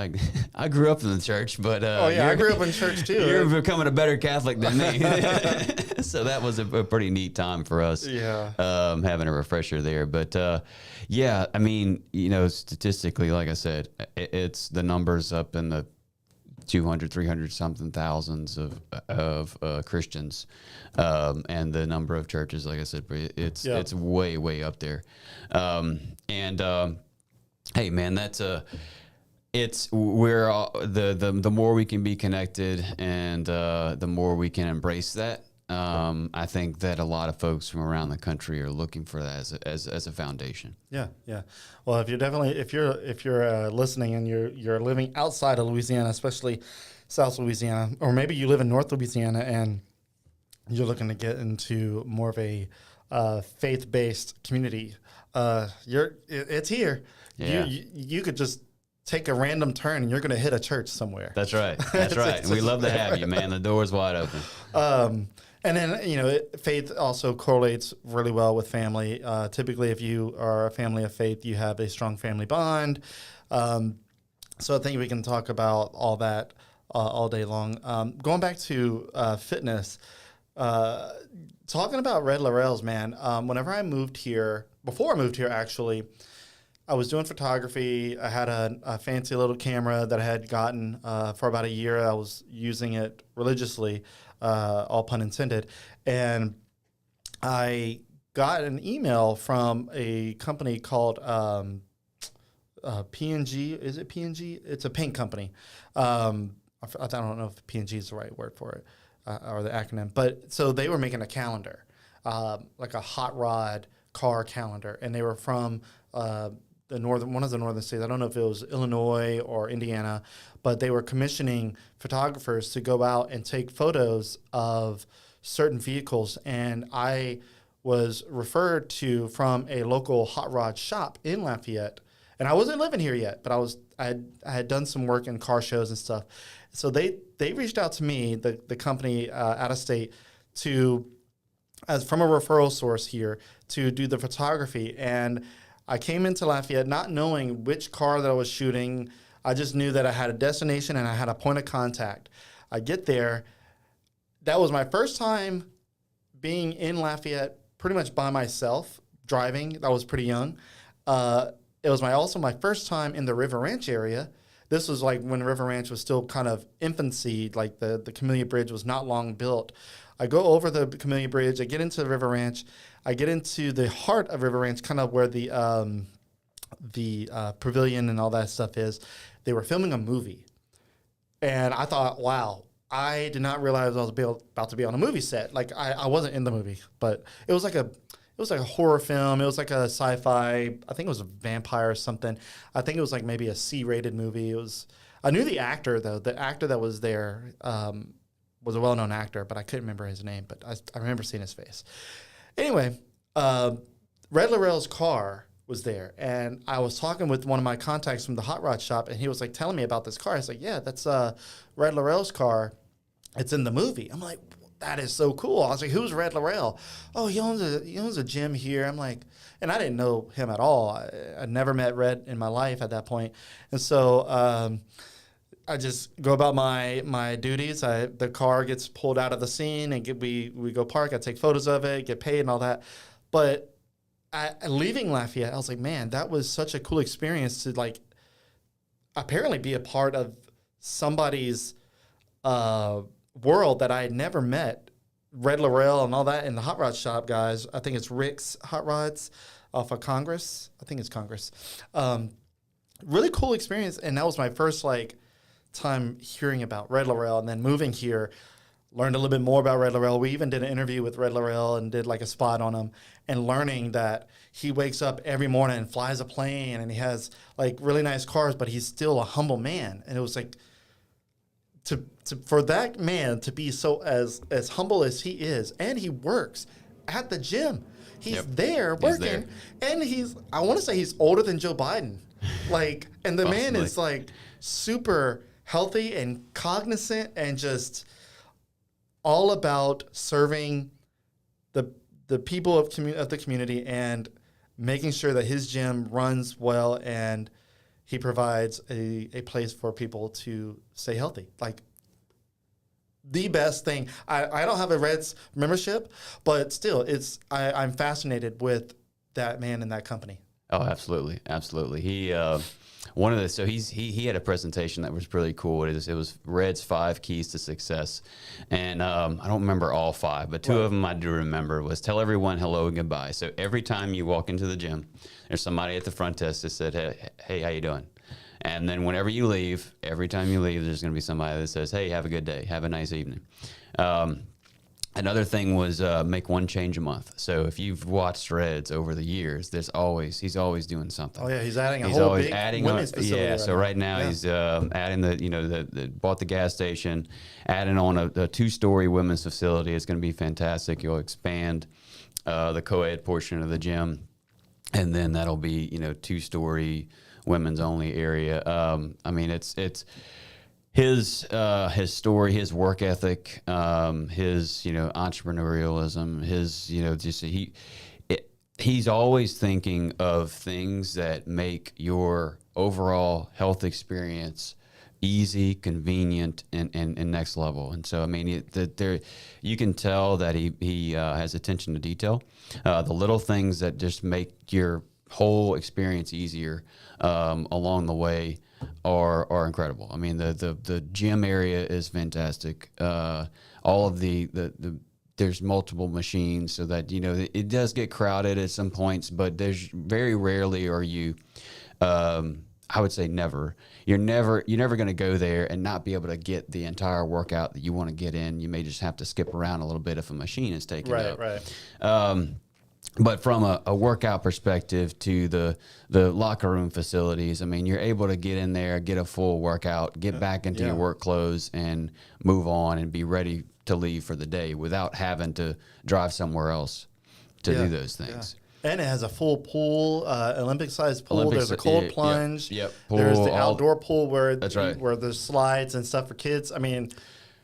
I grew up in the church, but I grew up in church too. You're becoming a better Catholic than me. So that was a pretty neat time for us. Yeah. Having a refresher there, but yeah, I mean, statistically, like I said, it's the numbers up in the 200, 300 something thousands of Christians, and the number of churches, like I said, it's way, way up there. Hey man, we're all, the more we can be connected, and the more we can embrace that. I think that a lot of folks from around the country are looking for that as a foundation. Yeah. Well, if you're listening and you're living outside of Louisiana, especially South Louisiana, or maybe you live in North Louisiana and you're looking to get into more of a faith-based community, it's here. Yeah. You could just take a random turn and you're going to hit a church somewhere. That's right. That's right. We love to have you, man. The door's wide open. And then, faith also correlates really well with family. Typically, if you are a family of faith, you have a strong family bond. So I think we can talk about all that all day long. Going back to fitness, talking about Red Laurels, man, whenever I moved here, before I moved here, actually, I was doing photography. I had a fancy little camera that I had gotten for about a year. I was using it religiously, all pun intended. And I got an email from a company called P&G. Is it P&G? It's a paint company. I don't know if P&G is the right word for it, or the acronym. But so they were making a calendar, like a hot rod car calendar. And they were from one of the northern states. I don't know if it was Illinois or Indiana, but they were commissioning photographers to go out and take photos of certain vehicles. And I was referred to from a local hot rod shop in Lafayette. And I wasn't living here yet, but I had done some work in car shows and stuff. So they reached out to me, the company out of state, from a referral source here, to do the photography. And I came into Lafayette not knowing which car that I was shooting. I just knew that I had a destination and I had a point of contact. I get there. That was my first time being in Lafayette pretty much by myself, driving. I was pretty young. It was also my first time in the River Ranch area. This was like when River Ranch was still kind of infancy, like the Camellia Bridge was not long built. I go over the Camellia Bridge. I get into the River Ranch. I get into the heart of River Ranch, kind of where the pavilion and all that stuff is. They were filming a movie. And I thought, wow, I did not realize I was about to be on a movie set. Like, I wasn't in the movie, but it was like a horror film. It was like a sci-fi. I think it was a vampire or something. I think it was like maybe a C-rated movie. I knew the actor, though. The actor that was there was a well-known actor, but I couldn't remember his name. But I remember seeing his face. Anyway, Red Laurel's car was there, and I was talking with one of my contacts from the hot rod shop, and he was like telling me about this car. I was like, yeah, that's Red Laurel's car. It's in the movie. I'm like, that is so cool. I was like, who's Red Laurel? Oh, he owns a gym here. I'm like, and I didn't know him at all. I never met Red in my life at that point. And so I just go about my duties. The car gets pulled out of the scene, and we go park. I take photos of it, get paid and all that. But leaving Lafayette, I was like, man, that was such a cool experience to like apparently be a part of somebody's world that I had never met. Red Laurel and all that in the hot rod shop, guys. I think it's Rick's Hot Rods off of Congress. I think it's Congress. Really cool experience, and that was my first like time hearing about Red Laurel, and then moving here. learned a little bit more about Red Laurel. We even did an interview with Red Laurel and did like a spot on him, and learning that he wakes up every morning and flies a plane, and he has like really nice cars, but he's still a humble man. And it was like, for that man to be so as humble as he is, and he works at the gym. He's there working, and I want to say he's older than Joe Biden. Like, and the man is like super healthy and cognizant and just all about serving the people of the community and making sure that his gym runs well, and he provides a place for people to stay healthy. Like, the best thing. I don't have a Reds membership, but still, I'm fascinated with that man and that company. Oh, absolutely, absolutely. He he had a presentation that was really cool. It was Red's 5 keys to success, and I don't remember all 5, but 2 of them I do remember. Was tell everyone hello and goodbye. So every time you walk into the gym, there's somebody at the front desk that said, hey, how you doing? And then whenever you leave, every time you leave, there's going to be somebody that says, hey, have a good day. Have a nice evening. Another thing was make 1 change a month. So if you've watched Reds over the years, he's always doing something. Oh yeah, he's adding big women's facility. Yeah, so right now he's adding bought the gas station, adding on a 2-story women's facility. It's going to be fantastic. You'll expand the co-ed portion of the gym, and then that'll be 2-story women's only area. I mean, it's his story, his work ethic, his entrepreneurialism, he's always thinking of things that make your overall health experience easy, convenient, and next level. And so, I mean, you can tell that he has attention to detail. The little things that just make your whole experience easier along the way are incredible. I mean, the gym area is fantastic. All of there's multiple machines, so that it does get crowded at some points, but there's very rarely are you. I would say never. You're never going to go there and not be able to get the entire workout that you want to get in. You may just have to skip around a little bit if a machine is taken up. Right. But from a workout perspective to the locker room facilities, I mean, you're able to get in there, get a full workout, get back into your work clothes, and move on and be ready to leave for the day without having to drive somewhere else to do those things. And it has a full pool, Olympic-sized pool. There's a cold plunge. Yep. There's the outdoor pool where there's slides and stuff for kids. I mean,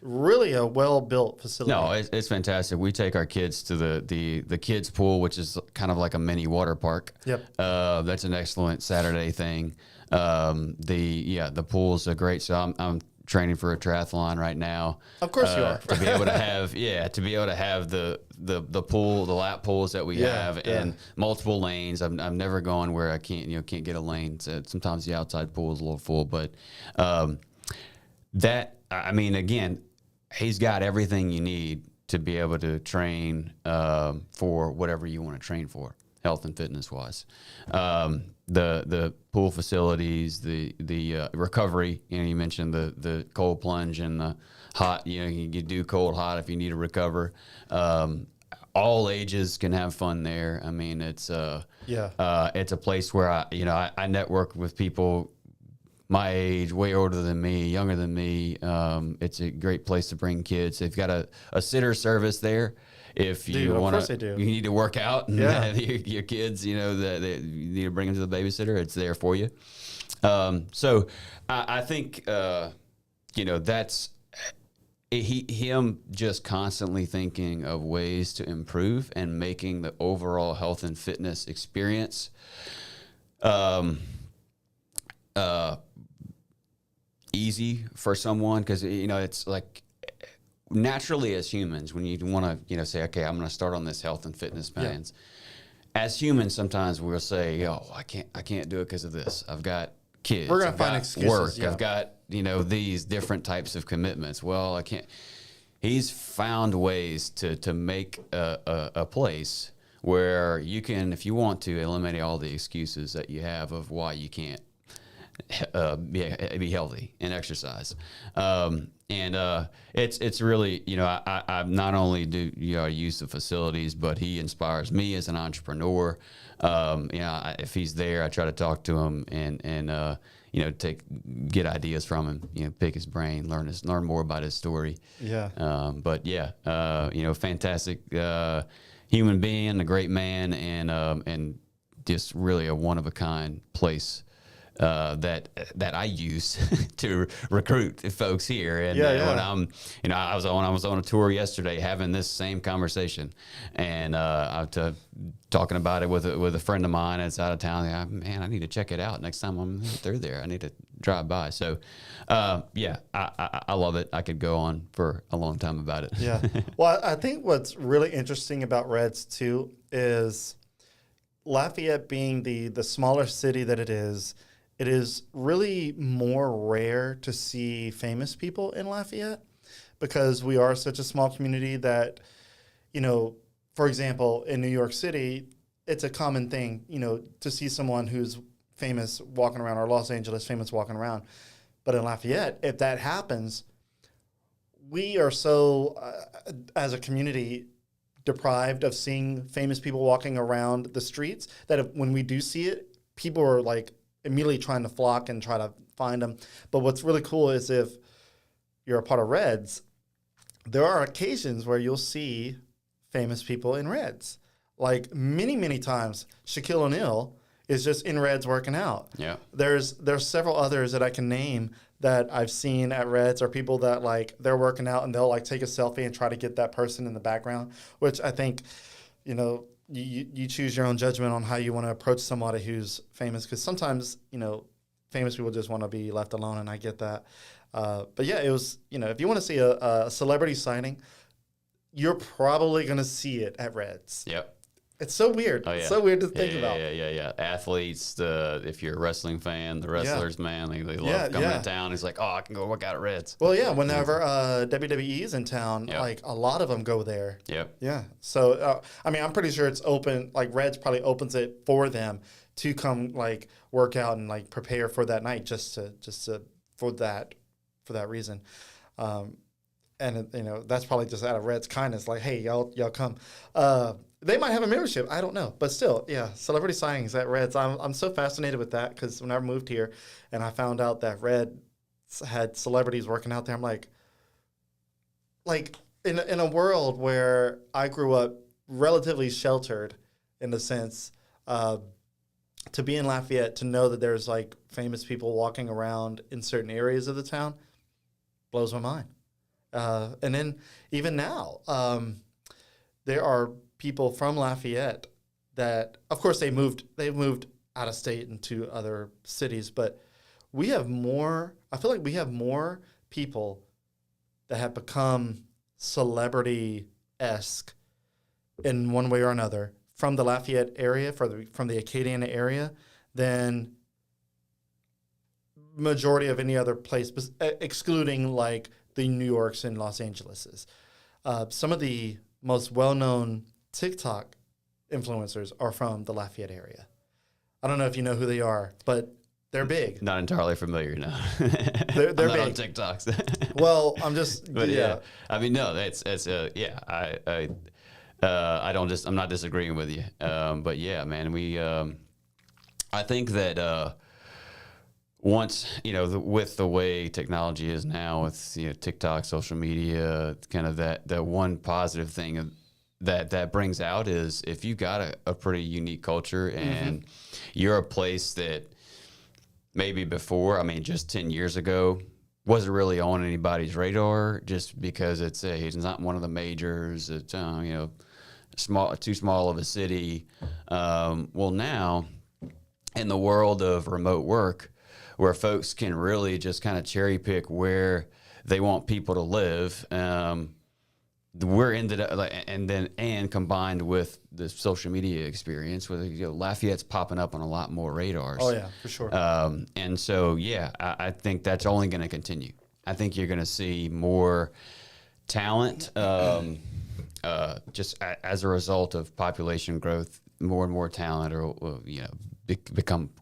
really a well-built facility. No, it's fantastic. We take our kids to the kids pool, which is kind of like a mini water park. Yep. That's an excellent Saturday thing. The pools are great. So I'm training for a triathlon right now. Of course you are. To be able to have the pool, the lap pools that we have, and multiple lanes. I'm never going where I can't get a lane. So sometimes the outside pool is a little full, but I mean, again, he's got everything you need to be able to train for whatever you want to train for, health and fitness wise. The pool facilities, the recovery. You mentioned the cold plunge and the hot. You do cold hot if you need to recover. All ages can have fun there. I mean, it's a place where I network with people my age, way older than me, younger than me. It's a great place to bring kids. They've got a sitter service there. If you want to, you need to work out and have your kids, that you need to bring them to the babysitter. It's there for you. So I think, that's him just constantly thinking of ways to improve and making the overall health and fitness experience easy for someone, because it's like naturally as humans, when you want to say, okay, I'm going to start on this health and fitness plans. As humans, sometimes we'll say, I can't do it because of this. I've got kids. We're going to find excuses. Work. I've got these different types of commitments. Well, I can't. He's found ways to make a place where you can, if you want to, eliminate all the excuses that you have of why you can't. be healthy and exercise. It's really, I not only do I use the facilities, but he inspires me as an entrepreneur. If he's there, I try to talk to him and get ideas from him, pick his brain, learn more about his story. Yeah. Fantastic human being, a great man, and just really a one of a kind place that I use to recruit folks here. And when I was on a tour yesterday having this same conversation, and I'm talking about it with a friend of mine that's out of town. I need to check it out next time I'm through there. I need to drive by. So, I love it. I could go on for a long time about it. Yeah. Well, I think what's really interesting about Reds too is Lafayette being the smaller city that it is really more rare to see famous people in Lafayette because we are such a small community that, for example, in New York City, it's a common thing, to see someone who's famous walking around, or Los Angeles famous walking around. But in Lafayette, if that happens, we are so, as a community, deprived of seeing famous people walking around the streets that when we do see it, people are like immediately trying to flock and try to find them. But what's really cool is if you're a part of Reds, there are occasions where you'll see famous people in Reds. Like many, many times, Shaquille O'Neal is just in Reds working out. Yeah. There's several others that I can name that I've seen at Reds, or people that like they're working out and they'll like take a selfie and try to get that person in the background, which I think, you choose your own judgment on how you want to approach somebody who's famous, because sometimes, famous people just want to be left alone, and I get that. But yeah, it was, if you want to see a celebrity signing, you're probably going to see it at Reds. Yep. It's so weird. Oh, yeah. It's so weird to think about. Yeah. Athletes, if you're a wrestling fan, the wrestlers, man, they love coming to town. It's like, I can go work out at Reds. Well, yeah, whenever WWE's in town, like a lot of them go there. Yep. Yeah. So, I'm pretty sure it's open, like Reds probably opens it for them to come like work out and like prepare for that night just to for that reason. And that's probably just out of Reds kindness, like, hey, y'all come. They might have a membership. I don't know. But still, yeah, celebrity signings at Reds. I'm so fascinated with that because when I moved here and I found out that Reds had celebrities working out there, I'm like in a world where I grew up relatively sheltered in the sense, to be in Lafayette, to know that there's like famous people walking around in certain areas of the town blows my mind. And then even now, there are people from Lafayette that, of course, they've moved out of state into other cities, but I feel like we have more people that have become celebrity-esque in one way or another from the Lafayette area, from the Acadiana area, than majority of any other place, excluding like the New Yorks and Los Angeleses. Some of the most well-known TikTok influencers are from the Lafayette area. I don't know if you know who they are, but they're big. Not entirely familiar, no. They're I'm not big on TikToks. Well, I'm just, but yeah. I mean, no, I'm not disagreeing with you. But yeah, man, I think that, once, with the way technology is now with, TikTok, social media, kind of that one positive thing that brings out is if you got a pretty unique culture and you're a place that maybe before, just 10 years ago, wasn't really on anybody's radar just because it's not one of the majors, it's, too small of a city. Well, now in the world of remote work, where folks can really just kind of cherry pick where they want people to live, we're ended up and combined with the social media experience, where Lafayette's popping up on a lot more radars. Oh yeah, for sure. And so I think that's only going to continue. I think you're going to see more talent, just as a result of population growth. More and more talent, or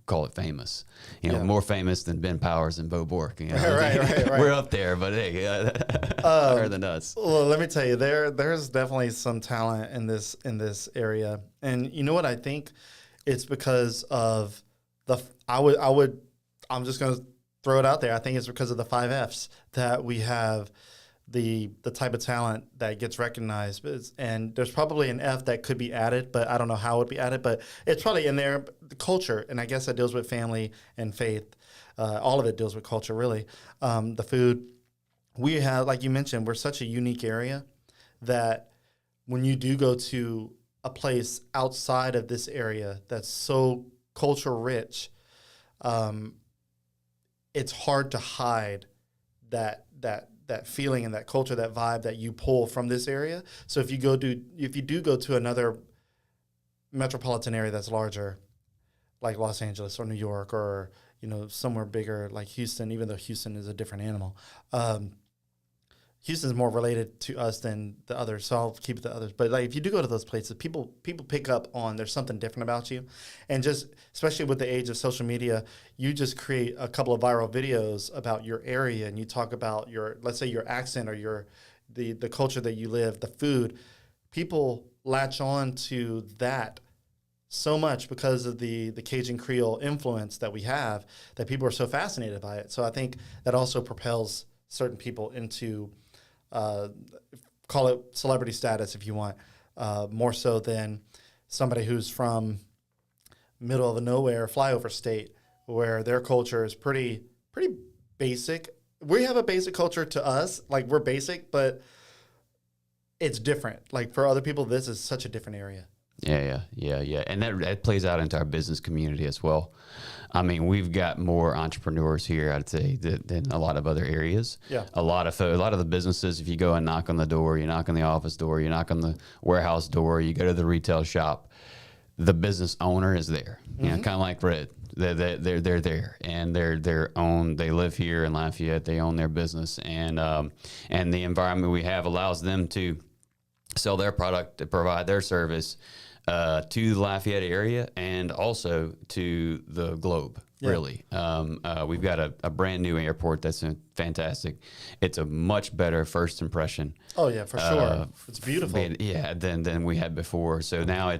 call it famous. Yeah. More famous than Ben Powers and Beau Bourque. Right. We're up there, but hey, higher than us. Well, let me tell you, there's definitely some talent in this area, and you know what I think? It's because of I'm just gonna throw it out there. I think it's because of the 5 Fs that we have. The type of talent that gets recognized, and there's probably an F that could be added, but I don't know how it would be added, but it's probably in there. The culture, and I guess that deals with family and faith. All of it deals with culture, really. The food we have, like you mentioned, we're such a unique area that when you do go to a place outside of this area that's so culture rich, it's hard to hide that feeling and that culture, that vibe that you pull from this area. So if you do go to another metropolitan area that's larger, like Los Angeles or New York, or somewhere bigger like Houston, even though Houston is a different animal, Houston's more related to us than the others, so I'll keep the others. But like if you do go to those places, people pick up on there's something different about you, and just especially with the age of social media, you just create a couple of viral videos about your area, and you talk about let's say your accent or the culture that you live, the food. People latch on to that so much because of the Cajun Creole influence that we have, that people are so fascinated by it. So I think that also propels certain people into call it celebrity status if you want, more so than somebody who's from middle of nowhere flyover state where their culture is pretty basic. We have a basic culture to us, like we're basic, but it's different. Like for other people, this is such a different area. Yeah. And that plays out into our business community as well. I mean, we've got more entrepreneurs here, I'd say, than a lot of other areas. Yeah. A lot of the businesses, if you go and knock on the door, you knock on the office door, you knock on the warehouse door, you go to the retail shop, the business owner is there. Kind of like Red. They're there, and they live here in Lafayette. They own their business, and the environment we have allows them to sell their product, to provide their service to the Lafayette area and also to the globe, really. We've got a brand new airport that's fantastic. It's a much better first impression. Oh, yeah, for sure. It's beautiful. Than we had before. So now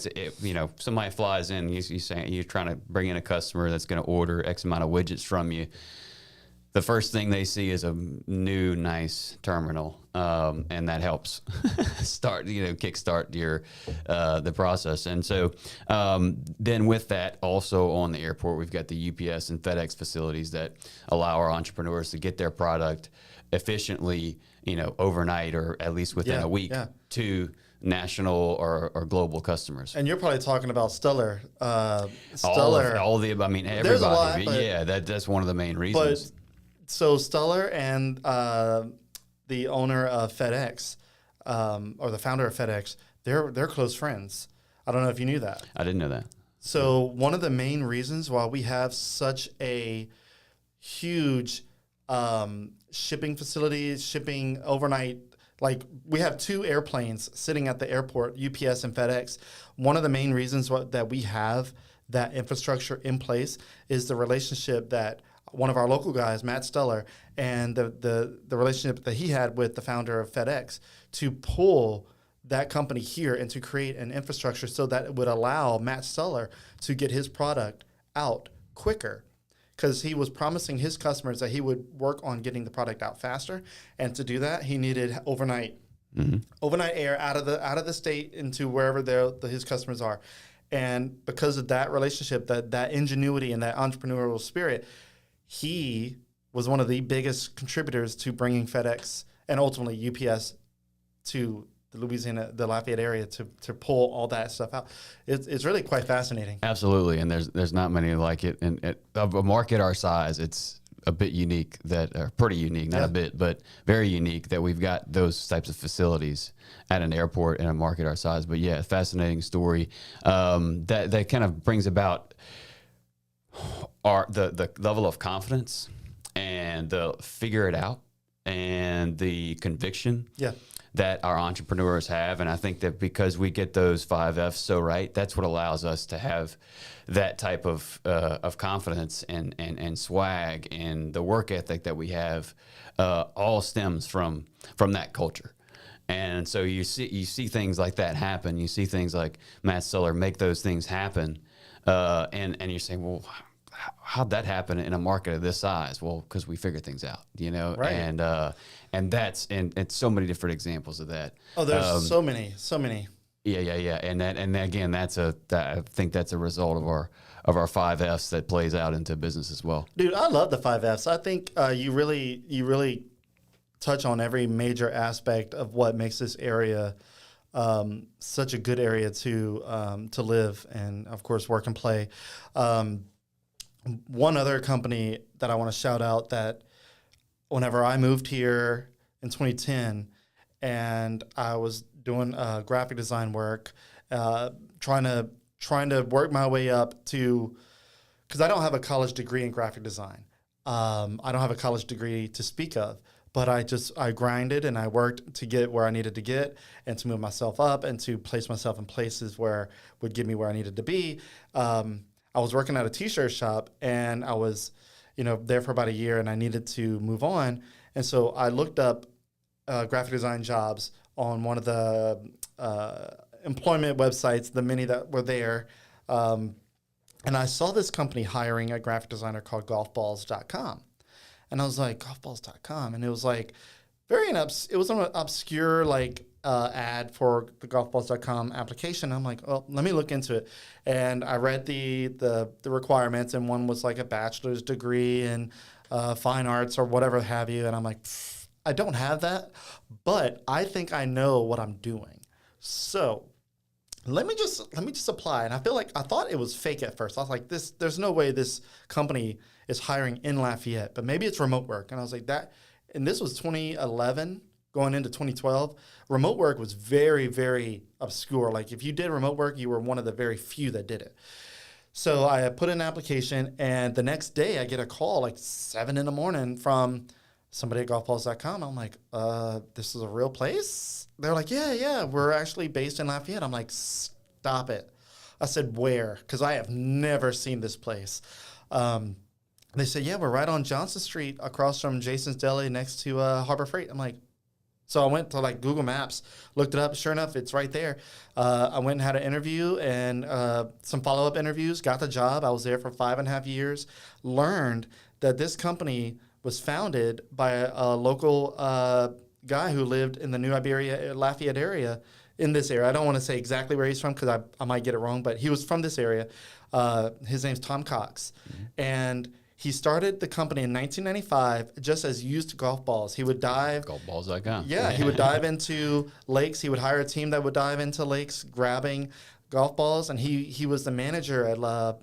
somebody flies in, you're trying to bring in a customer that's going to order X amount of widgets from you. The first thing they see is a new, nice terminal, and that helps kickstart your the process. And so then with that, also on the airport, we've got the UPS and FedEx facilities that allow our entrepreneurs to get their product efficiently, overnight or at least within a week to national or global customers. And you're probably talking about Stellar. All the everybody. There's a lot, that's one of the main reasons. So Stellar and the owner of FedEx, or the founder of FedEx, they're close friends. I don't know if you knew that. I didn't know that. So one of the main reasons why we have such a huge shipping facilities, shipping overnight, like we have 2 airplanes sitting at the airport, UPS and FedEx. One of the main reasons that we have that infrastructure in place is the relationship that one of our local guys, Matt Stellar, and the relationship that he had with the founder of FedEx to pull that company here and to create an infrastructure so that it would allow Matt Stellar to get his product out quicker. Because he was promising his customers that he would work on getting the product out faster, and to do that, he needed overnight air out of the state into wherever his customers are. And because of that relationship, that ingenuity and that entrepreneurial spirit, he was one of the biggest contributors to bringing FedEx and ultimately UPS to the Lafayette area to pull all that stuff out. It's really quite fascinating. Absolutely, and there's not many like it. And of a market our size, it's a bit unique pretty unique, not a bit, but very unique that we've got those types of facilities at an airport in a market our size. But yeah, fascinating story that kind of brings about the level of confidence and the figure it out and the conviction that our entrepreneurs have. And I think that because we get those 5 F's so right, that's what allows us to have that type of confidence and swag, and the work ethic that we have all stems from that culture. And so you see things like that happen. You see things like Matt Stuller make those things happen. And you're saying, well, how'd that happen in a market of this size? Well, because we figured things out, Right. And that's and so many different examples of that. Oh, there's so many. Yeah. And again, I think that's a result of our 5 F's that plays out into business as well. Dude, I love the 5 F's. I think you really touch on every major aspect of what makes this area such a good area to live and, of course, work and play. One other company that I want to shout out, that whenever I moved here in 2010 and I was doing graphic design work, trying to work my way up to, because I don't have a college degree in graphic design. I don't have a college degree to speak of, but I grinded and I worked to get where I needed to get and to move myself up and to place myself in places where would get me where I needed to be. I was working at a t-shirt shop and I was, there for about a year, and I needed to move on. And so I looked up graphic design jobs on one of the employment websites, the many that were there. And I saw this company hiring a graphic designer called golfballs.com. And I was like, golfballs.com. And it was like it was an obscure ad for the golfballs.com application. I'm like, oh, let me look into it. And I read the requirements, and one was like a bachelor's degree in fine arts or whatever have you. And I'm like, I don't have that, but I think I know what I'm doing. So let me just apply. And I thought it was fake at first. I was like, there's no way this company is hiring in Lafayette, but maybe it's remote work. And I was like, and this was 2011 going into 2012. Remote work was very, very obscure. Like, if you did remote work, you were one of the very few that did it. So I put in an application, and the next day I get a call like 7 a.m. from somebody at golfballs.com. I'm like, this is a real place? They're like, yeah, we're actually based in Lafayette. I'm like, stop it. I said, where? Because I have never seen this place. They said, yeah, we're right on Johnson Street across from Jason's Deli next to Harbor Freight. I'm like, so I went to Google Maps, looked it up. Sure enough, it's right there. I went and had an interview and some follow-up interviews, got the job. I was there for 5.5 years, learned that this company was founded by a local guy who lived in the New Iberia, Lafayette area, in this area. I don't want to say exactly where he's from because I might get it wrong, but he was from this area. His name's Tom Cox. Mm-hmm. And he started the company in 1995 just as used golf balls. He would dive. Golfballs.com. Yeah, he would dive into lakes. He would hire a team that would dive into lakes grabbing golf balls. And he was the manager at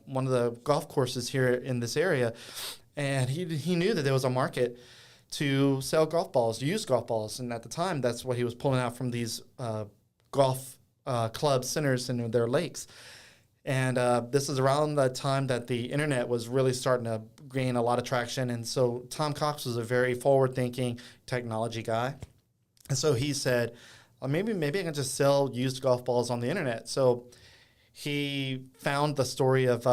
one of the golf courses here in this area. And he knew that there was a market to sell golf balls, used golf balls. And at the time, that's what he was pulling out from these golf club centers in their lakes. And this is around the time that the internet was really starting to gain a lot of traction. And so Tom Cox was a very forward-thinking technology guy. And so he said, maybe I can just sell used golf balls on the internet. So he found the story of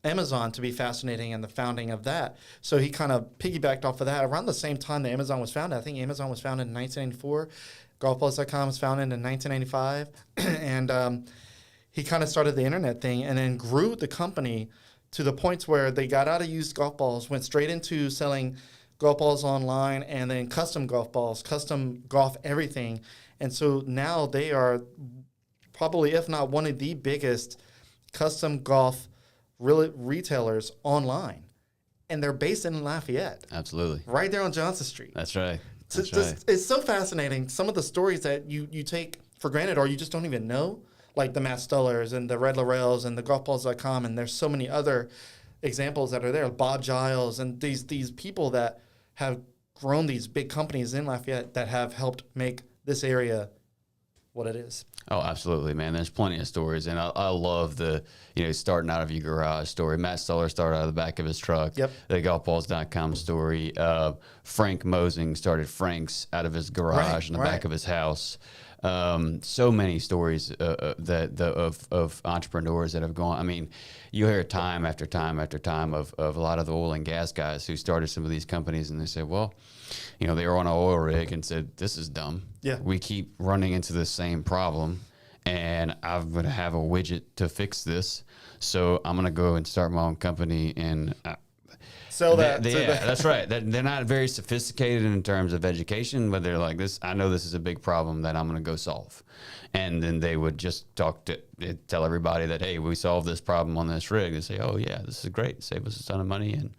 Amazon to be fascinating and the founding of that. So he kind of piggybacked off of that. Around the same time that Amazon was founded, I think Amazon was founded in 1994. Golfballs.com was founded in 1995. And he kind of started the internet thing and then grew the company to the points where they got out of used golf balls, went straight into selling golf balls online, and then custom golf balls, custom golf everything. And so now they are probably, if not one of the biggest custom golf retailers online. And they're based in Lafayette. Absolutely. Right there on Johnson Street. That's right. It's so fascinating. Some of the stories that you take for granted or you just don't even know, like the Matt Stullers and the Red Laurels and the golfballs.com, and there's so many other examples that are there. Bob Giles and these people that have grown these big companies in Lafayette that have helped make this area what it is. Oh, absolutely, man. There's plenty of stories, and I love the, starting out of your garage story. Matt Stoller started out of the back of his truck. Yep. The golfballs.com story. Frank Mosing started Frank's out of his garage in the back of his house. So many stories of entrepreneurs that have gone. I mean, you hear time after time after time of a lot of the oil and gas guys who started some of these companies, and they say, well, they were on an oil rig and said, this is dumb. Yeah. We keep running into the same problem, and I'm going to have a widget to fix this. So I'm going to go and start my own company and sell that. That's right. They're not very sophisticated in terms of education, but they're like, this. I know this is a big problem that I'm going to go solve. And then they would just tell everybody that, hey, we solved this problem on this rig. They say, oh yeah, this is great. Save us a ton of money. And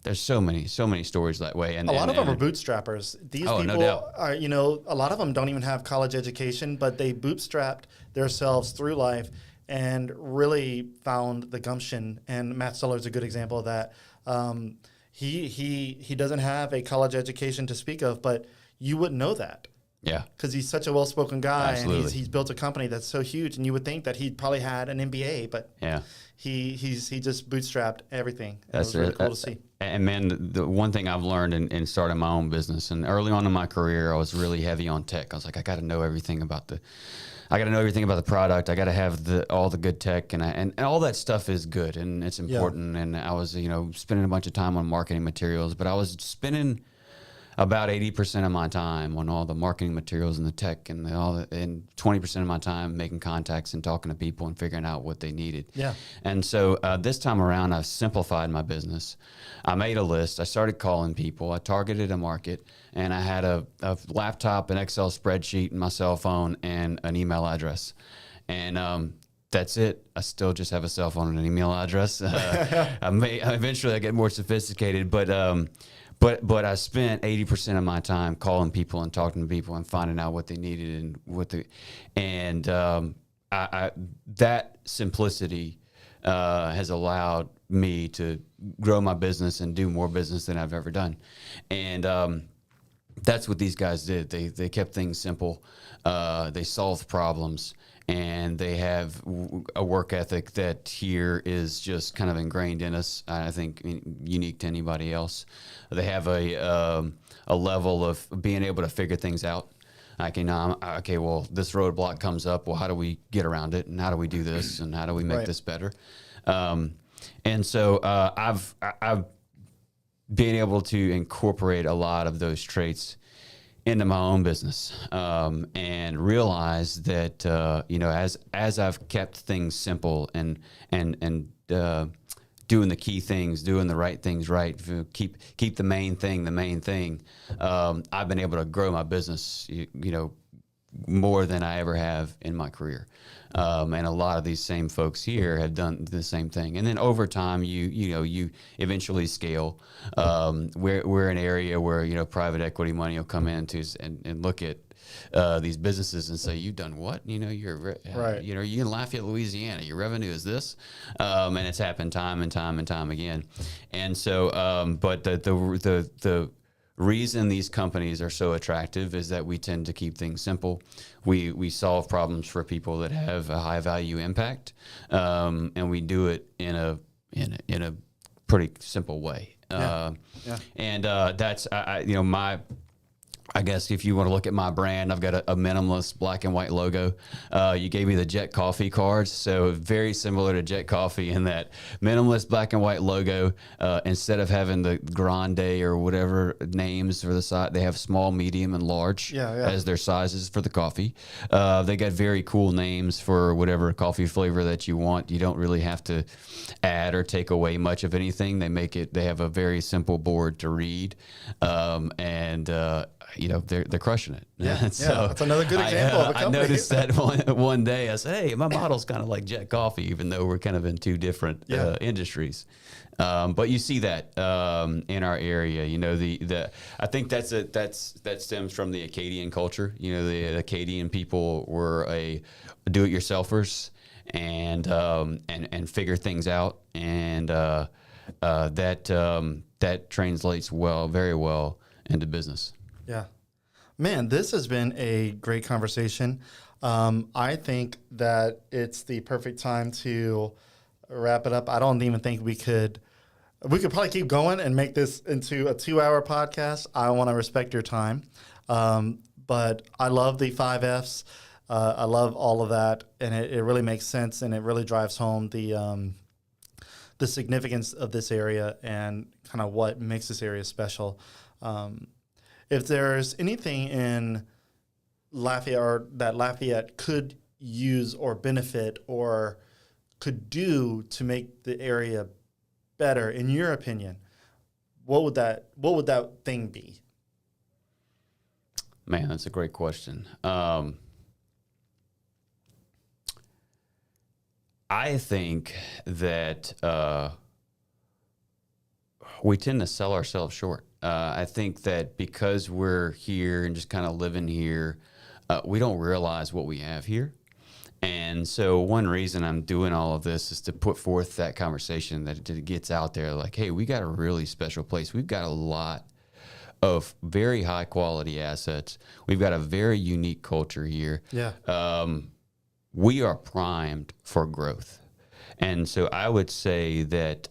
there's so many stories that way. And a lot of them are bootstrappers. These people no doubt. are, a lot of them don't even have college education, but they bootstrapped themselves through life and really found the gumption. And Matt Stoller is a good example of that. He doesn't have a college education to speak of, but you wouldn't know that. Yeah, because he's such a well-spoken guy. Absolutely. And he's built a company that's so huge, and you would think that he probably had an MBA, but yeah, he just bootstrapped everything. That's really cool to see. And man, the one thing I've learned in starting my own business, and early on in my career, I was really heavy on tech. I was like, I got to know everything about the product. I got to have all the good tech, and all that stuff is good and it's important. Yeah. And I was, spending a bunch of time on marketing materials, but I was spending about 80% of my time on all the marketing materials and the tech and and 20% of my time making contacts and talking to people and figuring out what they needed. Yeah. And so this time around, I've simplified my business. I made a list. I started calling people. I targeted a market, and I had a laptop, an Excel spreadsheet, and my cell phone, and an email address. And that's it. I still just have a cell phone and an email address. Eventually I get more sophisticated, but I spent 80% of my time calling people and talking to people and finding out what they needed and that simplicity has allowed me to grow my business and do more business than I've ever done. And that's what these guys did. They kept things simple. They solved problems. And they have a work ethic that here is just kind of ingrained in us. I think unique to anybody else. They have a level of being able to figure things out. Like, okay, well, this roadblock comes up. Well, how do we get around it? And how do we do this? And how do we make this better? And so I've been able to incorporate a lot of those traits into my own business, and realize that as I've kept things simple and doing the key things, doing the right things right, keep the main thing. I've been able to grow my business, more than I ever have in my career. And a lot of these same folks here have done the same thing. And then over time, you eventually scale. We're an area where, private equity money will come in and look at these businesses and say, you've done what? You're in Lafayette, Louisiana. Your revenue is this. And it's happened time and time and time again. And so, but the reason these companies are so attractive is that we tend to keep things simple. We solve problems for people that have a high value impact, and we do it in a pretty simple way. And that's I guess if you want to look at my brand, I've got a minimalist black and white logo. You gave me the Jet Coffee cards, so very similar to Jet Coffee in that minimalist black and white logo. Instead of having the Grande or whatever names for the side, they have small, medium, and large as their sizes for the coffee. They got very cool names for whatever coffee flavor that you want. You don't really have to add or take away much of anything. They have a very simple board to read, they're crushing it. So that's another good example of a company. I noticed that one day. I said, hey, my model's kind of like Jet Coffee, even though we're kind of in two different industries. But you see that in our area. I think that stems from the Acadian culture. The Acadian people were do-it-yourselfers and figure things out, and that translates very well into business. Yeah. Man, this has been a great conversation. I think that it's the perfect time to wrap it up. I don't even think we could probably keep going and make this into a 2-hour podcast. I want to respect your time. But I love the 5 Fs. I love all of that. And it really makes sense, and it really drives home the significance of this area and kind of what makes this area special. If there's anything in Lafayette or that Lafayette could use or benefit or could do to make the area better, in your opinion, what would that thing be? Man, that's a great question. I think that we tend to sell ourselves short. I think that because we're here and just kind of living here, we don't realize what we have here. And so one reason I'm doing all of this is to put forth that conversation that it gets out there like, hey, we got a really special place. We've got a lot of very high quality assets. We've got a very unique culture here. Yeah. We are primed for growth. And so I would say that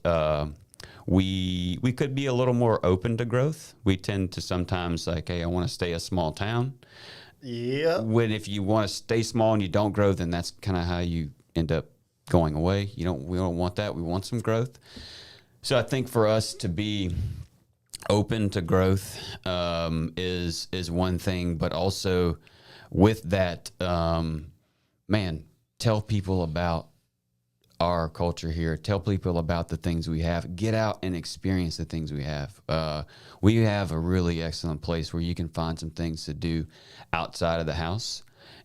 we could be a little more open to growth. We tend to sometimes like, hey, I want to stay a small town. Yeah. When if you want to stay small and you don't grow, then that's kind of how you end up going away. We don't want that. We want some growth. So I think for us to be open to growth is one thing, but also with that, tell people about our culture here. Tell people about the things we have. Get out and experience the things we have. We have a really excellent place where you can find some things to do outside of the house,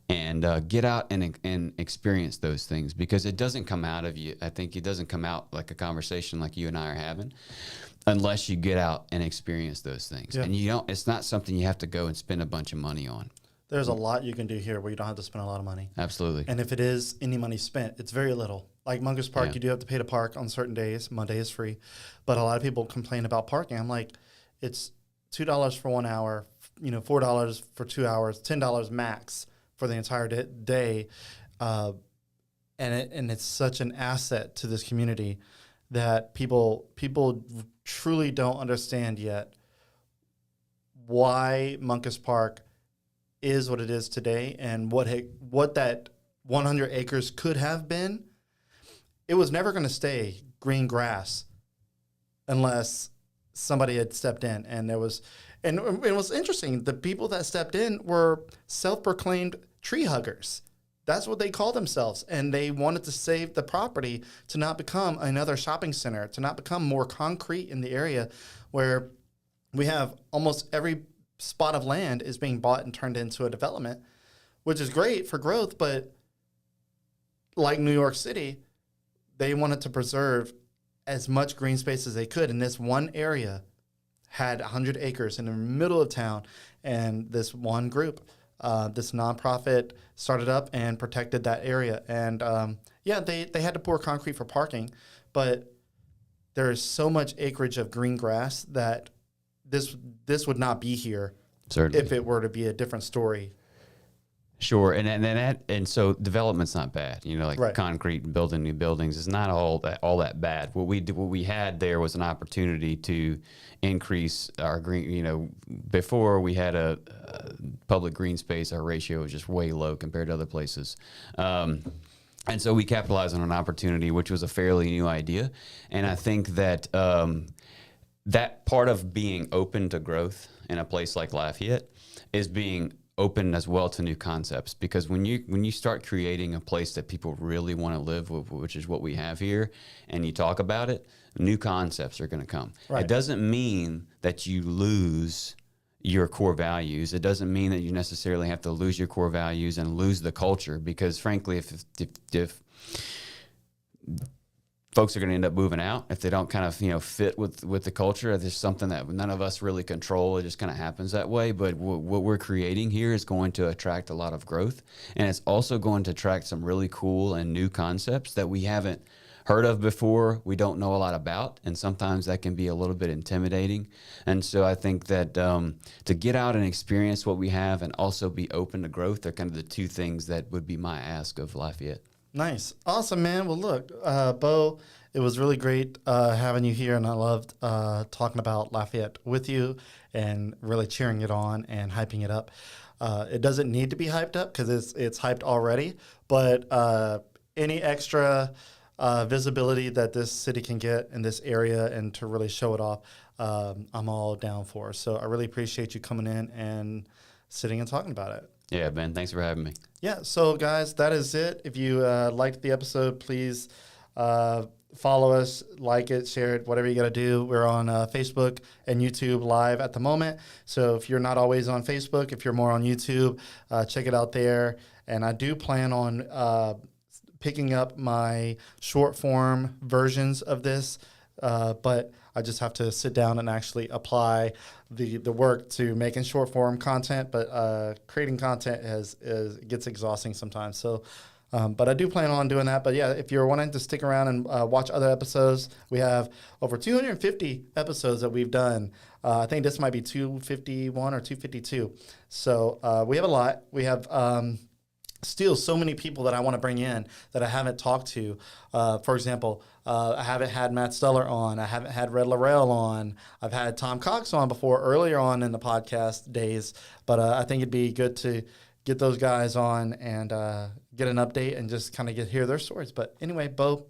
and get out and experience those things, because it doesn't come out of you. I think it doesn't come out like a conversation like you and I are having unless you get out and experience those things. Yeah. And it's not something you have to go and spend a bunch of money on. There's a lot you can do here where you don't have to spend a lot of money. Absolutely. And if it is any money spent, it's very little. Like Mungus Park, Yeah. You do have to pay to park on certain days. Monday is free. But a lot of people complain about parking. I'm like, it's $2 for 1 hour, $4 for 2 hours, $10 max for the entire day. And it's such an asset to this community that people truly don't understand yet why Mungus Park is what it is today, and what that 100 acres could have been. It was never going to stay green grass unless somebody had stepped in. And it was interesting. The people that stepped in were self-proclaimed tree huggers. That's what they call themselves. And they wanted to save the property to not become another shopping center, to not become more concrete in the area where we have almost every spot of land is being bought and turned into a development, which is great for growth. But like New York City, they wanted to preserve as much green space as they could. And this one area had 100 acres in the middle of town. And this one group, this nonprofit, started up and protected that area. And they had to pour concrete for parking, but there is so much acreage of green grass that this would not be here. Certainly. If it were to be a different story. Sure, and so development's not bad. Right. Concrete and building new buildings is not all that bad. What we had there was an opportunity to increase our green. Before we had a public green space, our ratio was just way low compared to other places. And so we capitalized on an opportunity, which was a fairly new idea. And I think that that part of being open to growth in a place like Lafayette is being open as well to new concepts, because when you start creating a place that people really want to live with, which is what we have here, and you talk about it, new concepts are going to come. Right. It doesn't mean that you lose your core values. It doesn't mean that you necessarily have to lose your core values and lose the culture, because frankly, if folks are going to end up moving out if they don't kind of fit with the culture. There's something that none of us really control. It just kind of happens that way. But what we're creating here is going to attract a lot of growth, and it's also going to attract some really cool and new concepts that we haven't heard of before, we don't know a lot about, and sometimes that can be a little bit intimidating. And so I think that to get out and experience what we have and also be open to growth are kind of the two things that would be my ask of Lafayette. Nice. Awesome, man. Well, look, Beau, it was really great having you here, and I loved talking about Lafayette with you and really cheering it on and hyping it up. It doesn't need to be hyped up because it's hyped already, but any extra visibility that this city can get in this area and to really show it off, I'm all down for. So I really appreciate you coming in and sitting and talking about it. Yeah, Ben, thanks for having me. Yeah, so guys, that is it. If you liked the episode, please follow us, like it, share it, whatever you got to do. We're on Facebook and YouTube live at the moment. So if you're not always on Facebook, if you're more on YouTube, check it out there. And I do plan on picking up my short form versions of this, but I just have to sit down and actually apply the work to making short form content. But creating content gets exhausting sometimes. So, but I do plan on doing that. But yeah, if you're wanting to stick around and watch other episodes, we have over 250 episodes that we've done. I think this might be 251 or 252. So we have a lot. We have still so many people that I want to bring in that I haven't talked to. For example, I haven't had Matt Steller on. I haven't had Red Laurel on. I've had Tom Cox on before earlier on in the podcast days. But I think it'd be good to get those guys on and get an update and just kind of hear their stories. But anyway, Beau,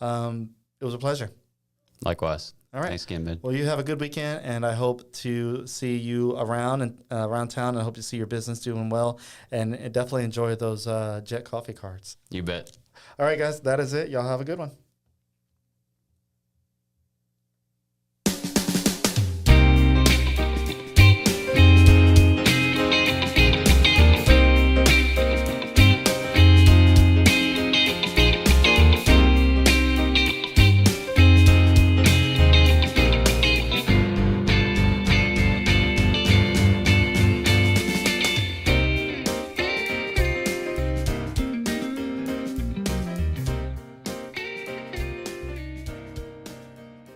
it was a pleasure. Likewise. All right. Thanks again, Ben. Well, you have a good weekend, and I hope to see you around and around town. And I hope to see your business doing well, and definitely enjoy those Jet coffee cards. You bet. All right, guys, that is it. Y'all have a good one.